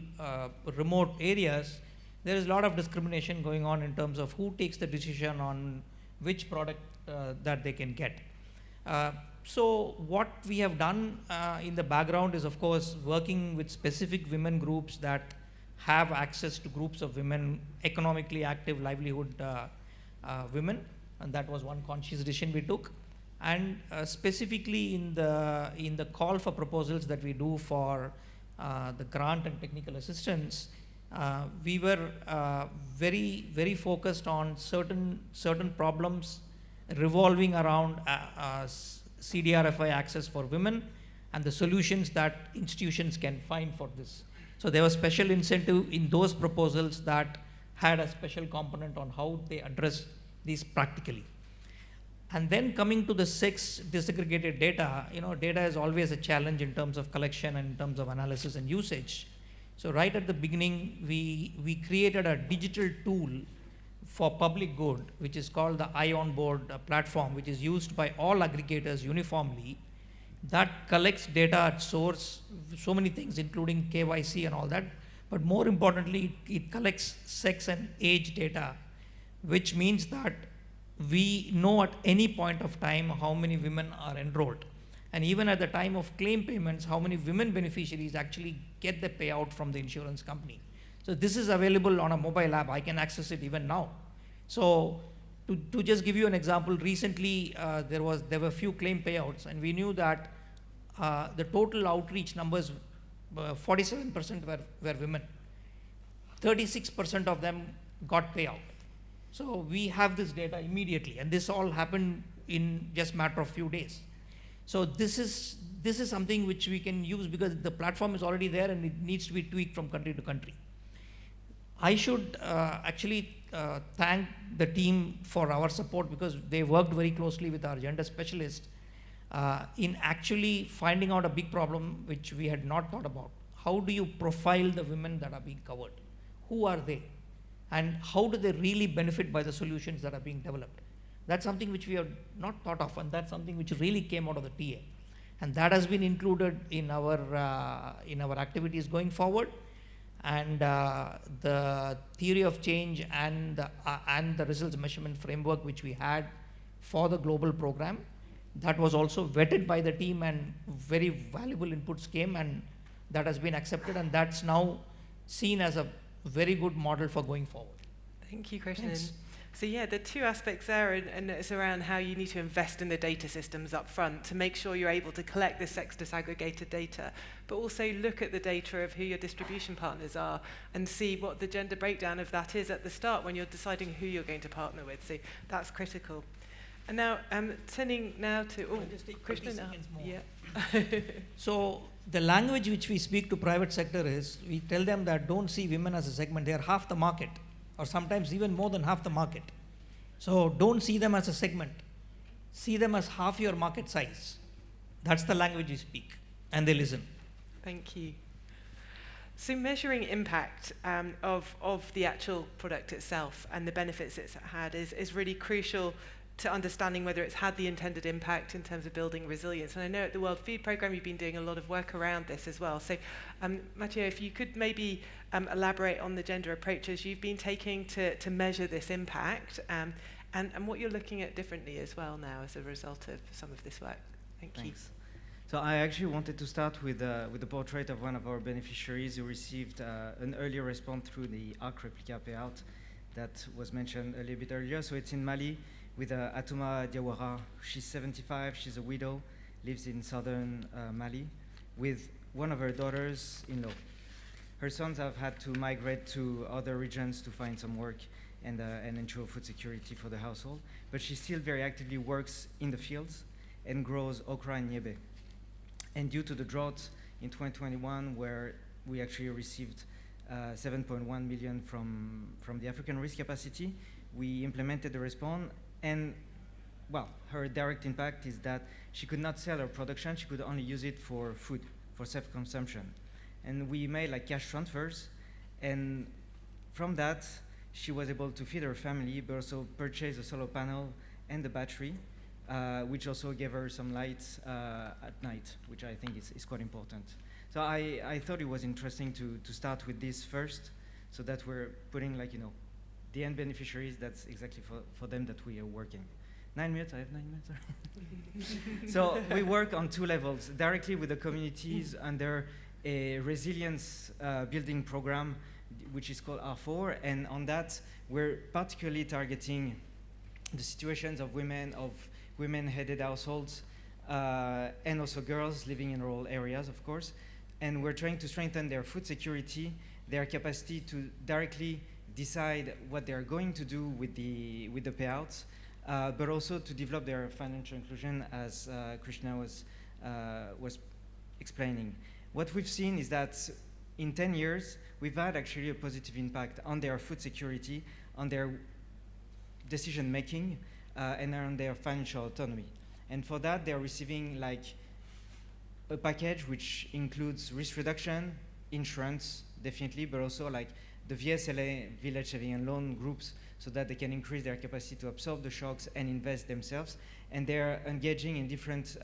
remote areas, there is a lot of discrimination going on in terms of who takes the decision on which product that they can get. So what we have done in the background is, of course, working with specific women groups that have access to groups of women, economically active livelihood women, and that was one conscious decision we took. And specifically in the call for proposals that we do for the grant and technical assistance, we were very, very focused on certain problems revolving around CDRFI access for women and the solutions that institutions can find for this. So there was special incentive in those proposals that had a special component on how they address these practically. And then coming to the sex disaggregated data, data is always a challenge in terms of collection and in terms of analysis and usage. So right at the beginning, we created a digital tool for public good, which is called the iOnboard platform, which is used by all aggregators uniformly, that collects data at source, so many things, including KYC and all that. But more importantly, it collects sex and age data, which means that we know at any point of time how many women are enrolled. And even at the time of claim payments, how many women beneficiaries actually get the payout from the insurance company. So this is available on a mobile app. I can access it even now. So to just give you an example, recently there were a few claim payouts, and we knew that the total outreach numbers, 47% were women. 36% of them got payout. So we have this data immediately, and this all happened in just matter of few days. So this is something which we can use because the platform is already there and it needs to be tweaked from country to country. I should actually thank the team for our support because they worked very closely with our gender specialist in actually finding out a big problem which we had not thought about. How do you profile the women that are being covered? Who are they? And how do they really benefit by the solutions that are being developed? That's something which we have not thought of, and that's something which really came out of the TA. And that has been included in our activities going forward. And the theory of change and the results measurement framework which we had for the global program, that was also vetted by the team and very valuable inputs came, and that has been accepted, and that's now seen as a very good model for going forward. Thank you, Krishnan. Thanks. So yeah, the two aspects there, and it's around how you need to invest in the data systems up front to make sure you're able to collect this sex disaggregated data, but also look at the data of who your distribution partners are and see what the gender breakdown of that is at the start when you're deciding who you're going to partner with. So that's critical. And now, turning now to Krishnan. Yeah. So the language which we speak to private sector is, we tell them that don't see women as a segment, they are half the market, or sometimes even more than half the market. So don't see them as a segment, see them as half your market size. That's the language we speak, and they listen. Thank you. So measuring impact of the actual product itself and the benefits it's had is really crucial to understanding whether it's had the intended impact in terms of building resilience. And I know at the World Food Programme you've been doing a lot of work around this as well. So Mathieu, if you could maybe elaborate on the gender approaches you've been taking to measure this impact and what you're looking at differently as well now as a result of some of this work. Thanks. You. So I actually wanted to start with the portrait of one of our beneficiaries who received an earlier response through the ARC replica payout that was mentioned a little bit earlier. So it's in Mali, with Atouma Diawara. She's 75, she's a widow, lives in southern Mali, with one of her daughters-in-law. Her sons have had to migrate to other regions to find some work and ensure food security for the household, but she still very actively works in the fields and grows okra and niebe. And due to the drought in 2021, where we actually received 7.1 million from the African Risk Capacity, we implemented the response. And, well, her direct impact is that she could not sell her production, she could only use it for food, for self-consumption. And we made like cash transfers, and from that, she was able to feed her family, but also purchase a solar panel and the battery, which also gave her some lights at night, which I think is quite important. So I thought it was interesting to start with this first, so that we're putting like, the end beneficiaries, that's exactly for them that we are working. 9 minutes, I have 9 minutes. So we work on two levels, directly with the communities under a resilience building program, which is called R4, and on that, we're particularly targeting the situations of women-headed households, and also girls living in rural areas, of course, and we're trying to strengthen their food security, their capacity to directly decide what they are going to do with the payouts, but also to develop their financial inclusion, as Krishna was explaining. What we've seen is that in 10 years, we've had actually a positive impact on their food security, on their decision making, and on their financial autonomy. And for that, they're receiving like a package which includes risk reduction, insurance, definitely, but also like the VSLA, Village Saving and Loan groups, so that they can increase their capacity to absorb the shocks and invest themselves. And they're engaging in different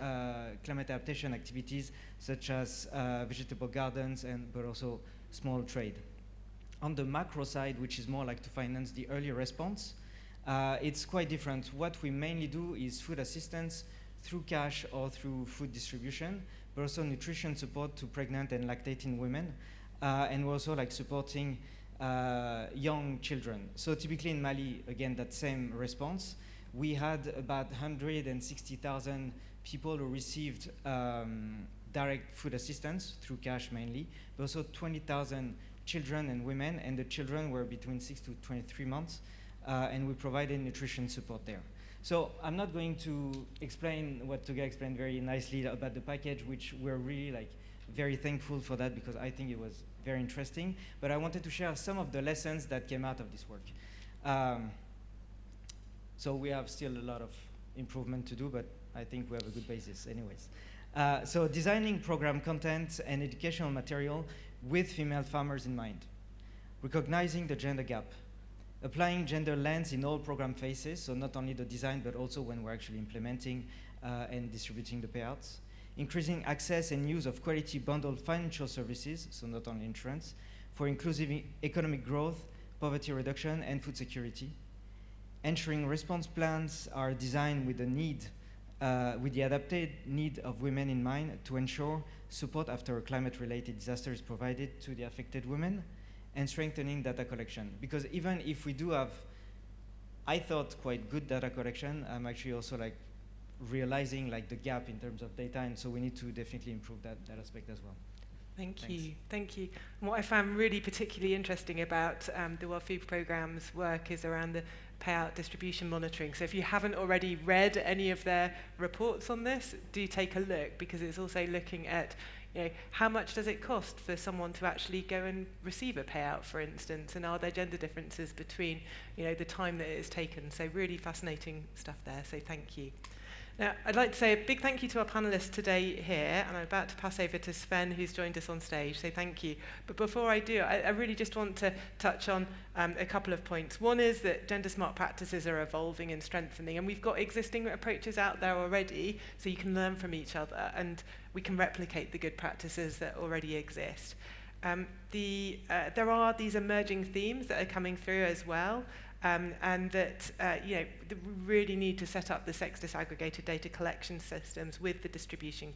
climate adaptation activities, such as vegetable gardens, but also small trade. On the macro side, which is more like to finance the early response, it's quite different. What we mainly do is food assistance through cash or through food distribution, but also nutrition support to pregnant and lactating women. And we're also like supporting young children. So typically in Mali, again, that same response, we had about 160,000 people who received direct food assistance through cash mainly, but also 20,000 children and women, and the children were between 6 to 23 months, and we provided nutrition support there. So I'm not going to explain what Tuga explained very nicely about the package, which we're really very thankful for that, because I think it was very interesting. But I wanted to share some of the lessons that came out of this work. So we have still a lot of improvement to do, but I think we have a good basis anyways. So designing program content and educational material with female farmers in mind. Recognizing the gender gap. Applying gender lens in all program phases, so not only the design, but also when we're actually implementing and distributing the payouts. Increasing access and use of quality bundled financial services, so not only insurance, for inclusive economic growth, poverty reduction, and food security. Ensuring response plans are designed with the adapted need of women in mind to ensure support after a climate-related disaster is provided to the affected women, and strengthening data collection. Because even if we do have, I thought, quite good data collection, I'm actually also realizing the gap in terms of data, and so we need to definitely improve that aspect as well. Thank you. And what I found really particularly interesting about the World Food Programmes work is around the payout distribution monitoring. So if you haven't already read any of their reports on this, do take a look, because it's also looking at how much does it cost for someone to actually go and receive a payout, for instance, and are there gender differences between the time that it is taken. So really fascinating stuff there, so thank you. Now, I'd like to say a big thank you to our panellists today here, and I'm about to pass over to Sven, who's joined us on stage, so thank you. But before I do, I really just want to touch on a couple of points. One is that gender-smart practices are evolving and strengthening, and we've got existing approaches out there already, so you can learn from each other, and we can replicate the good practices that already exist. There are these emerging themes that are coming through as well, and that we really need to set up the sex disaggregated data collection systems with the distribution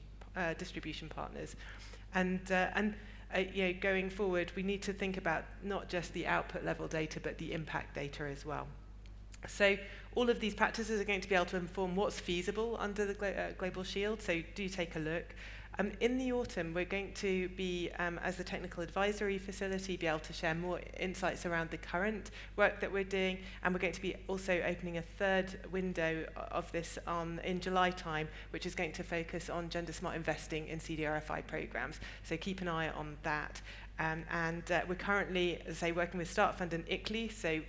partners, and going forward, we need to think about not just the output level data, but the impact data as well. So all of these practices are going to be able to inform what's feasible under the Global Shield, so do take a look. In the autumn, we're going to be, as the technical advisory facility, be able to share more insights around the current work that we're doing, and we're going to be also opening a third window of this in July time, which is going to focus on gender smart investing in CDRFI programs. So keep an eye on that. And we're currently, as I say, working with Start Fund and ICLEI, so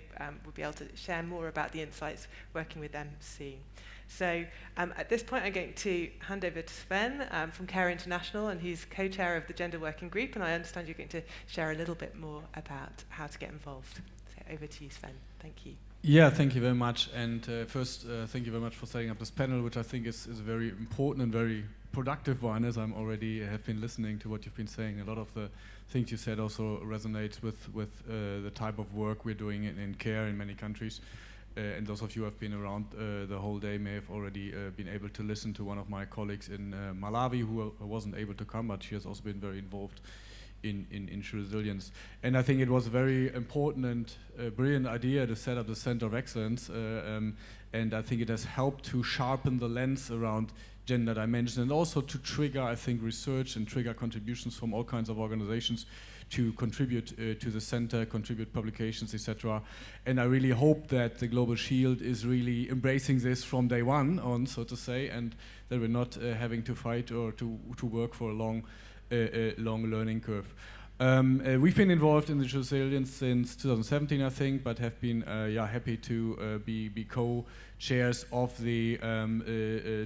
we'll be able to share more about the insights working with them soon. So at this point, I'm going to hand over to Sven from CARE International, and he's co-chair of the Gender Working Group, and I understand you're going to share a little bit more about how to get involved. So over to you, Sven. Thank you. Yeah, thank you very much. And first, thank you very much for setting up this panel, which I think is a very important and very productive one, as I'm already have been listening to what you've been saying. A lot of the things you said also resonates with the type of work we're doing in CARE in many countries. And those of you who have been around the whole day may have already been able to listen to one of my colleagues in Malawi who wasn't able to come, but she has also been very involved in InsuResilience. And I think it was a very important and brilliant idea to set up the Center of Excellence, and I think it has helped to sharpen the lens around gender dimension, and also to trigger, I think, research and trigger contributions from all kinds of organizations to contribute to the center, contribute publications, etc. And I really hope that the Global Shield is really embracing this from day one on, so to say, and that we're not having to fight or to work for a long learning curve. We've been involved in the InsuResilience since 2017, I think, but have been happy to be co-chairs of the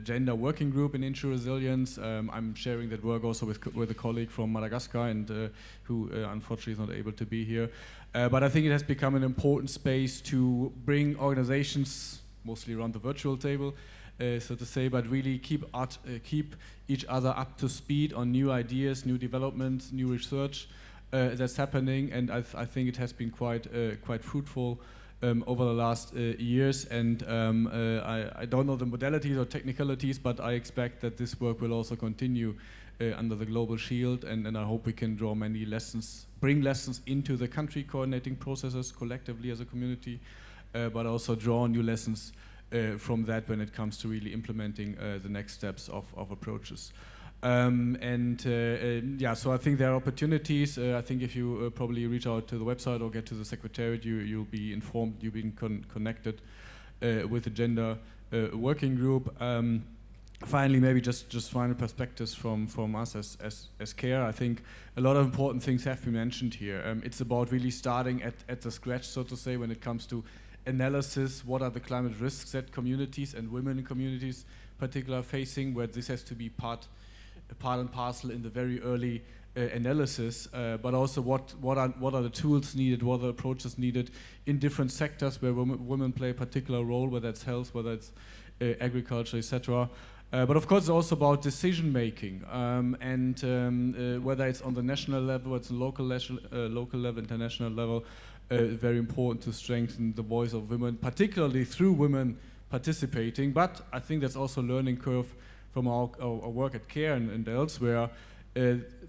gender working group in InsuResilience. I'm sharing that work also with a colleague from Madagascar, and who unfortunately is not able to be here. But I think it has become an important space to bring organizations, mostly around the virtual table, so to say, but really keep each other up to speed on new ideas, new developments, new research that's happening, and I think it has been quite fruitful over the last years. And I don't know the modalities or technicalities, but I expect that this work will also continue under the Global Shield, and I hope we can draw many lessons, bring lessons into the country coordinating processes collectively as a community, but also draw new lessons from that when it comes to really implementing the next steps of approaches. So I think there are opportunities. I think if you probably reach out to the website or get to the Secretariat, you'll be informed, you'll be connected with the gender working group. Finally, maybe just final perspectives from us as CARE. I think a lot of important things have been mentioned here. It's about really starting at the scratch, so to say, when it comes to analysis. What are the climate risks that communities and women in communities particular facing, where this has to be part and parcel in the very early analysis, but also what are the tools needed, what are the approaches needed in different sectors where women play a particular role, whether it's health, whether it's agriculture, etc. But of course, it's also about decision making, and whether it's on the national level, it's local level, international level. Very important to strengthen the voice of women, particularly through women participating. But I think that's also a learning curve from our work at CARE and elsewhere.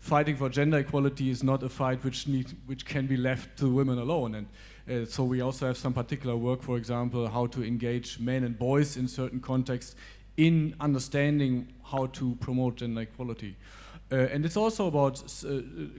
Fighting for gender equality is not a fight which can be left to women alone. And so we also have some particular work, for example, how to engage men and boys in certain contexts in understanding how to promote gender equality. And it's also about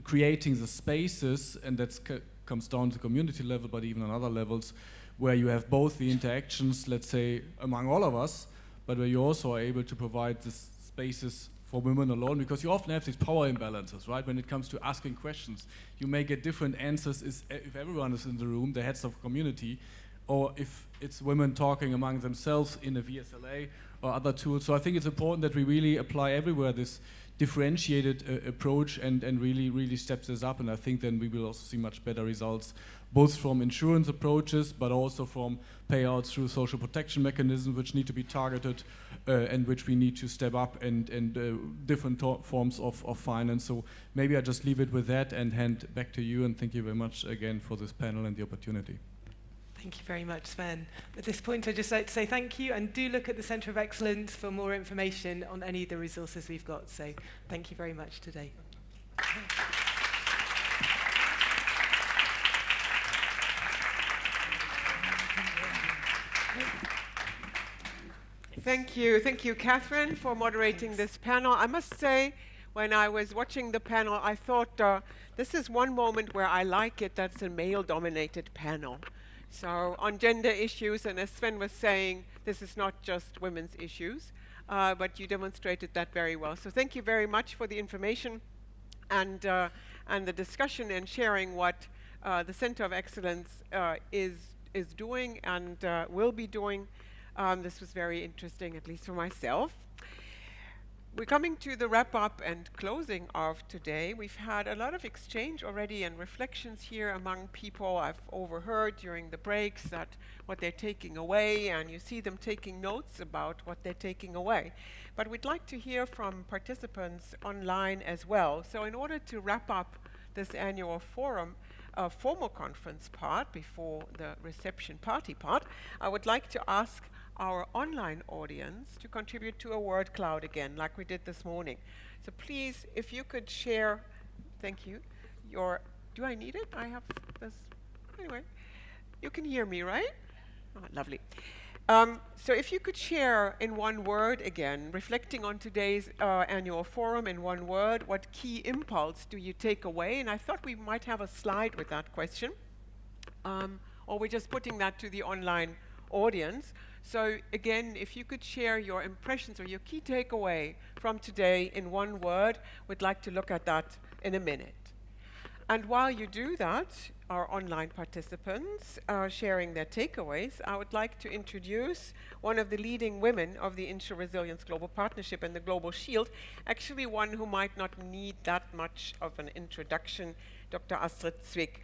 creating the spaces, and that comes down to community level, but even on other levels, where you have both the interactions, let's say, among all of us, but where you also are able to provide the spaces for women alone, because you often have these power imbalances, right? When it comes to asking questions, you may get different answers if everyone is in the room, the heads of community, or if it's women talking among themselves in a VSLA or other tools. So I think it's important that we really apply everywhere this differentiated approach and really step this up. And I think then we will also see much better results, both from insurance approaches, but also from payouts through social protection mechanisms, which need to be targeted and which we need to step up, and different forms of finance. So maybe I just leave it with that and hand back to you, and thank you very much again for this panel and the opportunity. Thank you very much, Sven. At this point, I'd just like to say thank you, and do look at the Centre of Excellence for more information on any of the resources we've got. So thank you very much today. Thank you, Katherine, for moderating this panel. I must say, when I was watching the panel, I thought this is one moment where I like it that's a male-dominated panel. So on gender issues, and as Sven was saying, this is not just women's issues, but you demonstrated that very well. So thank you very much for the information and the discussion and sharing what the Center of Excellence is doing and will be doing. This was very interesting, at least for myself. We're coming to the wrap-up and closing of today. We've had a lot of exchange already and reflections here among people. I've overheard during the breaks that what they're taking away, and you see them taking notes about what they're taking away. But we'd like to hear from participants online as well. So in order to wrap up this annual forum, formal conference part before the reception party part, I would like to ask our online audience to contribute to a word cloud again, like we did this morning. So please, if you could share, thank you, do I need it? I have this, anyway. You can hear me, right? Oh, lovely. So if you could share in one word again, reflecting on today's annual forum in one word, what key impulse do you take away? And I thought we might have a slide with that question. Or we're just putting that to the online audience. So again, if you could share your impressions or your key takeaway from today in one word, we'd like to look at that in a minute. And while you do that, our online participants are sharing their takeaways, I would like to introduce one of the leading women of the InsuResilience Global Partnership and the Global Shield, actually one who might not need that much of an introduction, Dr. Astrid Zwick.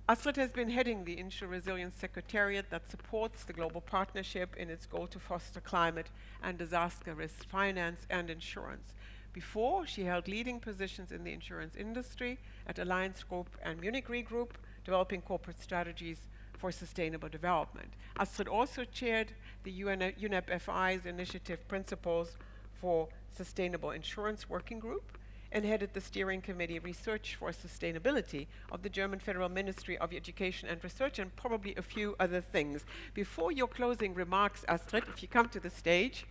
Astrid has been heading the InsuResilience Secretariat that supports the Global Partnership in its goal to foster climate and disaster risk finance and insurance. Before, she held leading positions in the insurance industry at Allianz Group and Munich Re Group, developing corporate strategies for sustainable development. Astrid also chaired the UNDP's Initiative Principles for Sustainable Insurance Working Group, and headed the steering committee Research for Sustainability of the German Federal Ministry of Education and Research, and probably a few other things. Before your closing remarks, Astrid, if you come to the stage,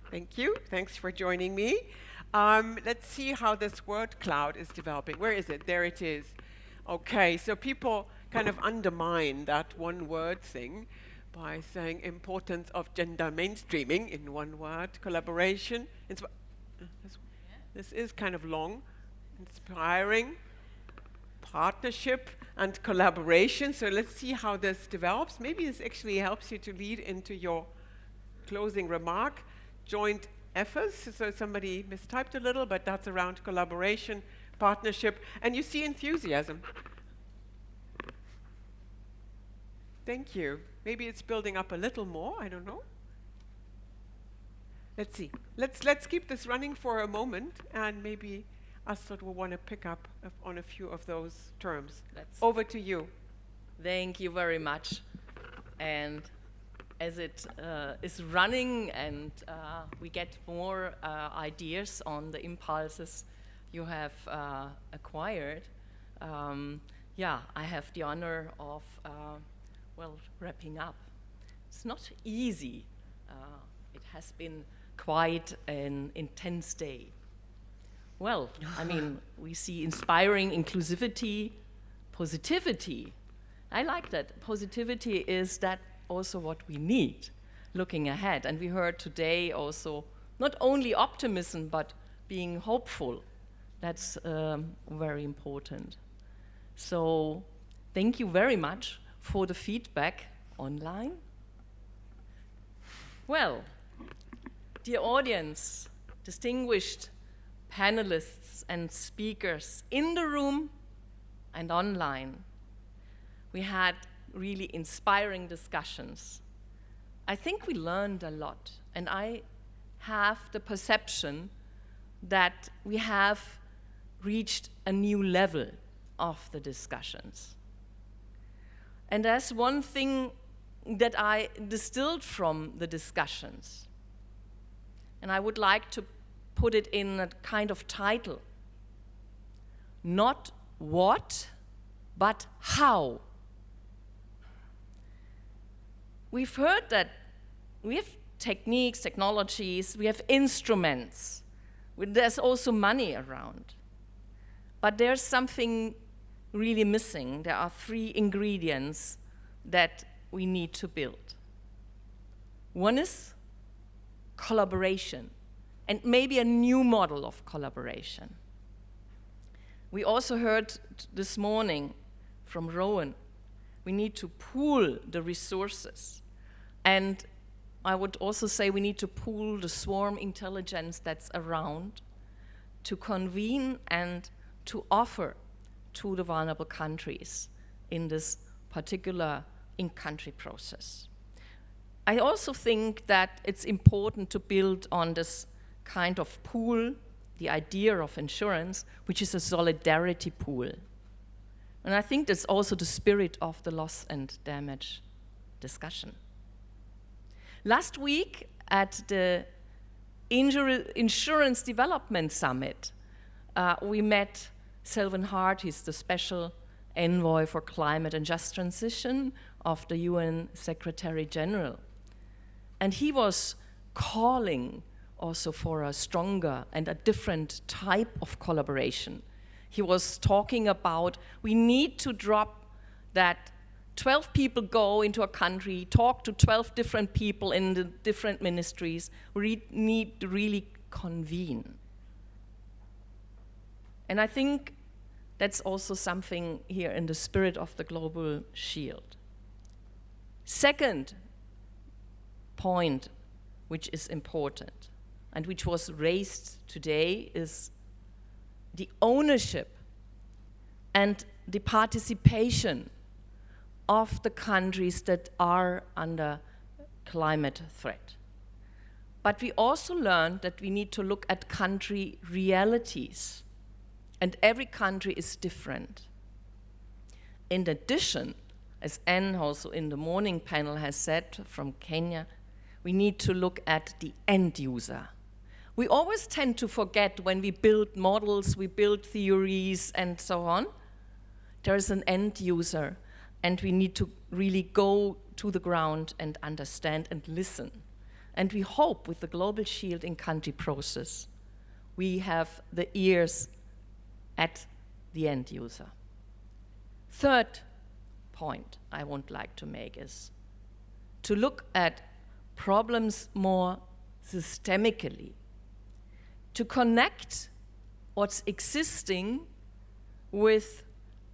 thank you, thanks for joining me. Let's see how this word cloud is developing. Where is it? There it is. Okay, so people kind of undermine that one word thing by saying importance of gender mainstreaming in one word, collaboration. This is kind of long. Inspiring, partnership, and collaboration. So let's see how this develops. Maybe this actually helps you to lead into your closing remark. Joint efforts, so somebody mistyped a little, but that's around collaboration, partnership, and you see enthusiasm. Thank you. Maybe it's building up a little more, I don't know. Let's see. Let's keep this running for a moment, and maybe Astrid will want to pick up on a few of those terms. Over to you. Thank you very much. And as it is running and we get more ideas on the impulses you have acquired, yeah, I have the honor of, wrapping up. It's not easy. It has been quite an intense day. Well, I mean, we see inspiring inclusivity, positivity. I like that. Positivity is that also what we need looking ahead. And we heard today also not only optimism, but being hopeful. That's very important. So thank you very much for the feedback online. Well, dear audience, distinguished panelists and speakers in the room and online, we had really inspiring discussions. I think we learned a lot, and I have the perception that we have reached a new level of the discussions. And there's one thing that I distilled from the discussions, and I would like to put it in a kind of title. Not what, but how. We've heard that we have techniques, technologies, we have instruments. There's also money around. But there's something really missing. There are 3 ingredients that we need to build. One is collaboration, and maybe a new model of collaboration. We also heard this morning from Rowan, we need to pool the resources. And I would also say we need to pool the swarm intelligence that's around to convene and to offer to the vulnerable countries in this particular in-country process. I also think that it's important to build on this kind of pool, the idea of insurance, which is a solidarity pool. And I think that's also the spirit of the loss and damage discussion. Last week at the Insurance Development Summit, we met Selwyn Hart. He's the Special Envoy for Climate and Just Transition of the UN Secretary General. And he was calling also for a stronger and a different type of collaboration. He was talking about we need to drop that 12 people go into a country, talk to 12 different people in the different ministries. We need to really convene. And I think that's also something here in the spirit of the Global Shield. Second point, which is important, and which was raised today, is the ownership and the participation of the countries that are under climate threat. But we also learned that we need to look at country realities, and every country is different. In addition, as Anne also in the morning panel has said from Kenya, we need to look at the end user. We always tend to forget when we build models, we build theories and so on. There is an end user, and we need to really go to the ground and understand and listen. And we hope with the Global Shield in-country process, we have the ears at the end user. Third point I would like to make is to look at problems more systemically, to connect what's existing with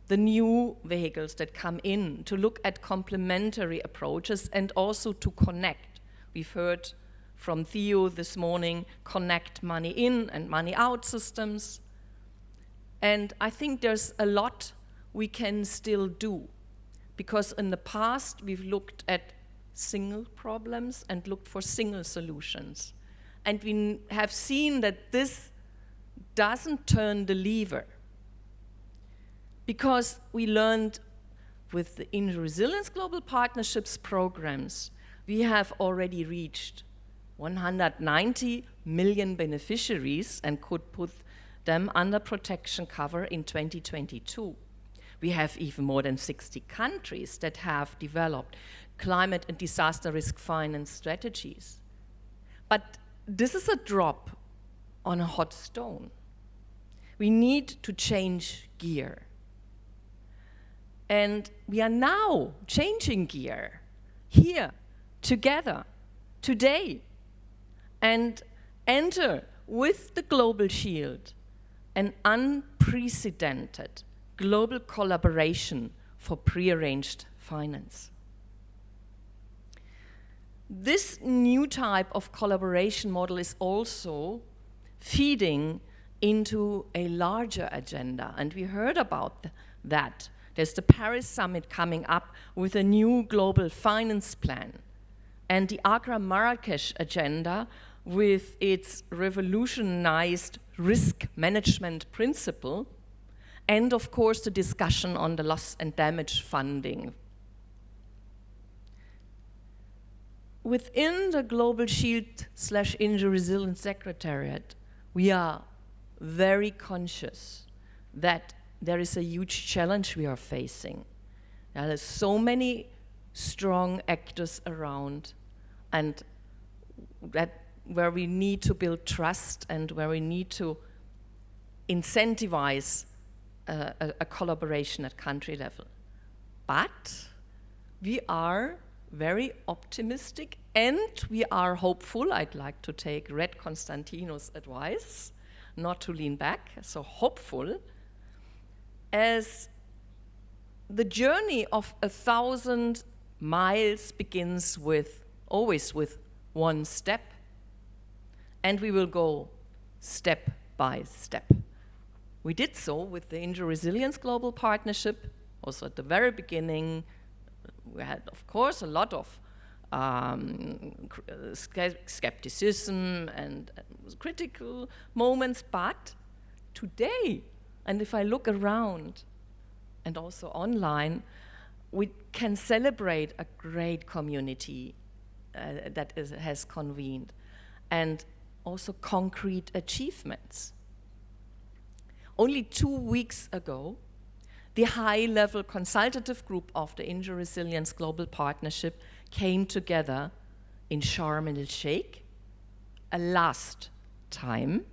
the new vehicles that come in, to look at complementary approaches and also to connect. We've heard from Theo this morning, connect money in and money out systems. And I think there's a lot we can still do, because in the past we've looked at single problems and looked for single solutions. And we have seen that this doesn't turn the lever, because we learned with the InsuResilience Global Partnerships programs, we have already reached 190 million beneficiaries and could put them under protection cover in 2022. We have even more than 60 countries that have developed climate and disaster risk finance strategies. But this is a drop on a hot stone. We need to change gear. And we are now changing gear here, together, today, and enter with the Global Shield an unprecedented global collaboration for prearranged finance. This new type of collaboration model is also feeding into a larger agenda, and we heard about that. There's the Paris Summit coming up with a new global finance plan, and the Accra Marrakesh agenda with its revolutionized risk management principle, and of course the discussion on the loss and damage funding. Within the Global Shield / InsuResilience Secretariat, we are very conscious that there is a huge challenge we are facing. There are so many strong actors around, and that where we need to build trust and where we need to incentivize a collaboration at country level. But we are very optimistic and we are hopeful. I'd like to take Red Constantino's advice, not to lean back, so hopeful, as the journey of 1,000 miles begins with, always with one step, and we will go step by step. We did so with the InsuResilience Global Partnership. Also at the very beginning, we had, of course, a lot of skepticism and critical moments, but today, and if I look around and also online, we can celebrate a great community that has convened, and also concrete achievements. Only 2 weeks ago, the high-level consultative group of the InsuResilience Global Partnership came together in Sharm el-Sheikh, a last time,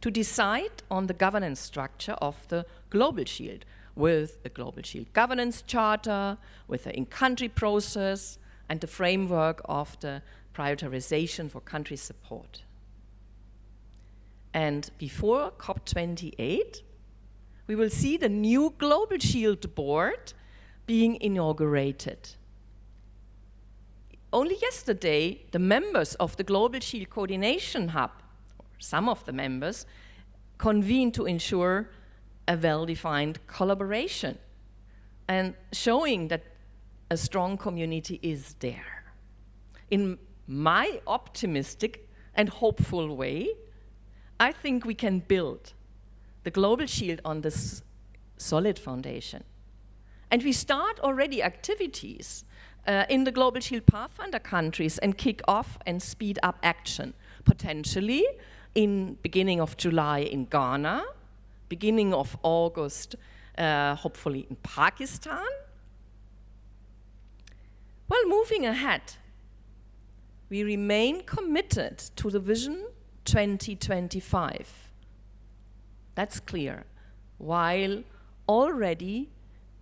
to decide on the governance structure of the Global Shield, with a Global Shield governance charter, with the in-country process, and the framework of the prioritization for country support. And before COP28, we will see the new Global Shield board being inaugurated. Only yesterday, the members of the Global Shield Coordination Hub, or some of the members, convened to ensure a well-defined collaboration and showing that a strong community is there. In my optimistic and hopeful way, I think we can build the Global Shield on this solid foundation. And we start already activities in the Global Shield Pathfinder countries and kick off and speed up action, potentially in beginning of July in Ghana, beginning of August, hopefully in Pakistan. Well, moving ahead, we remain committed to the Vision 2025. That's clear, while already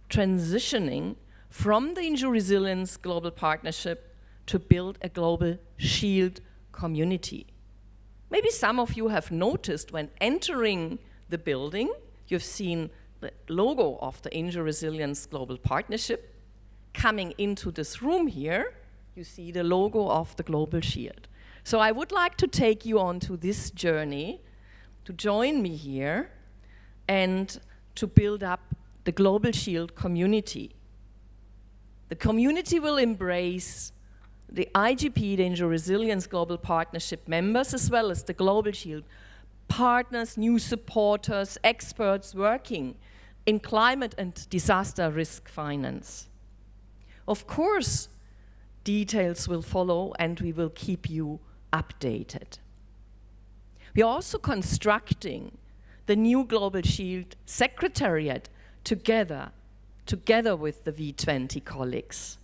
transitioning from the InsuResilience Global Partnership to build a global shield community. Maybe some of you have noticed when entering the building, you've seen the logo of the InsuResilience Global Partnership. Coming into this room here, you see the logo of the Global Shield. So I would like to take you on to this journey, to join me here, and to build up the Global Shield community. The community will embrace the IGP, the InsuResilience Global Partnership members, as well as the Global Shield partners, new supporters, experts working in climate and disaster risk finance. Of course, details will follow and we will keep you updated. We are also constructing the new Global Shield Secretariat together with the V20 colleagues.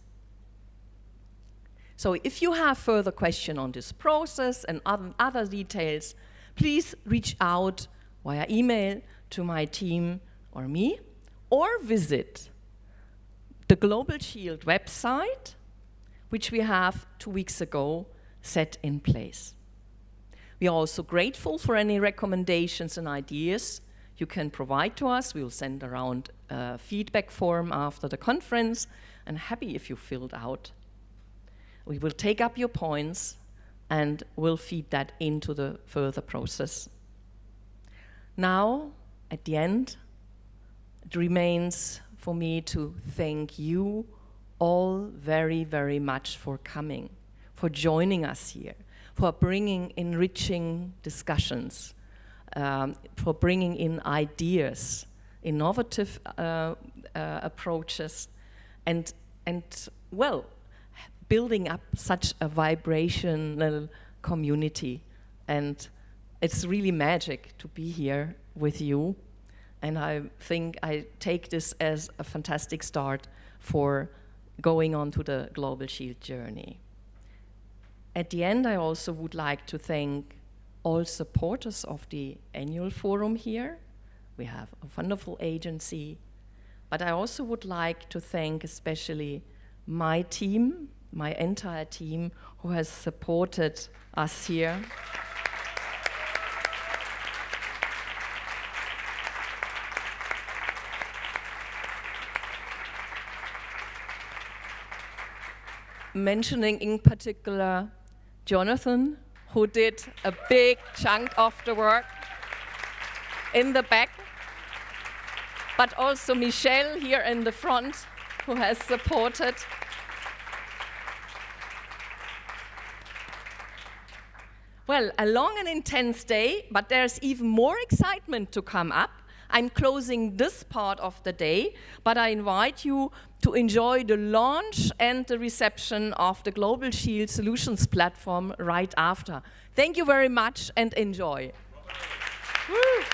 So if you have further questions on this process and other details, please reach out via email to my team or me, or visit the Global Shield website, which we have 2 weeks ago set in place. We are also grateful for any recommendations and ideas you can provide to us. We will send around a feedback form after the conference, and happy if you filled out. We will take up your points and we'll feed that into the further process. Now, at the end, it remains for me to thank you all very, very much for coming, for joining us here, for bringing enriching discussions, for bringing in ideas, innovative approaches, and well, building up such a vibrational community. And it's really magic to be here with you. And I think I take this as a fantastic start for going on to the Global Shield journey. At the end, I also would like to thank all supporters of the annual forum here. We have a wonderful agency. But I also would like to thank especially my team, my entire team, who has supported us here. Mentioning in particular Jonathan, who did a big chunk of the work in the back, but also Michelle here in the front, who has supported. Well, a long and intense day, but there's even more excitement to come up. I'm closing this part of the day, but I invite you to enjoy the launch and the reception of the Global Shield Solutions platform right after. Thank you very much and enjoy. Woo.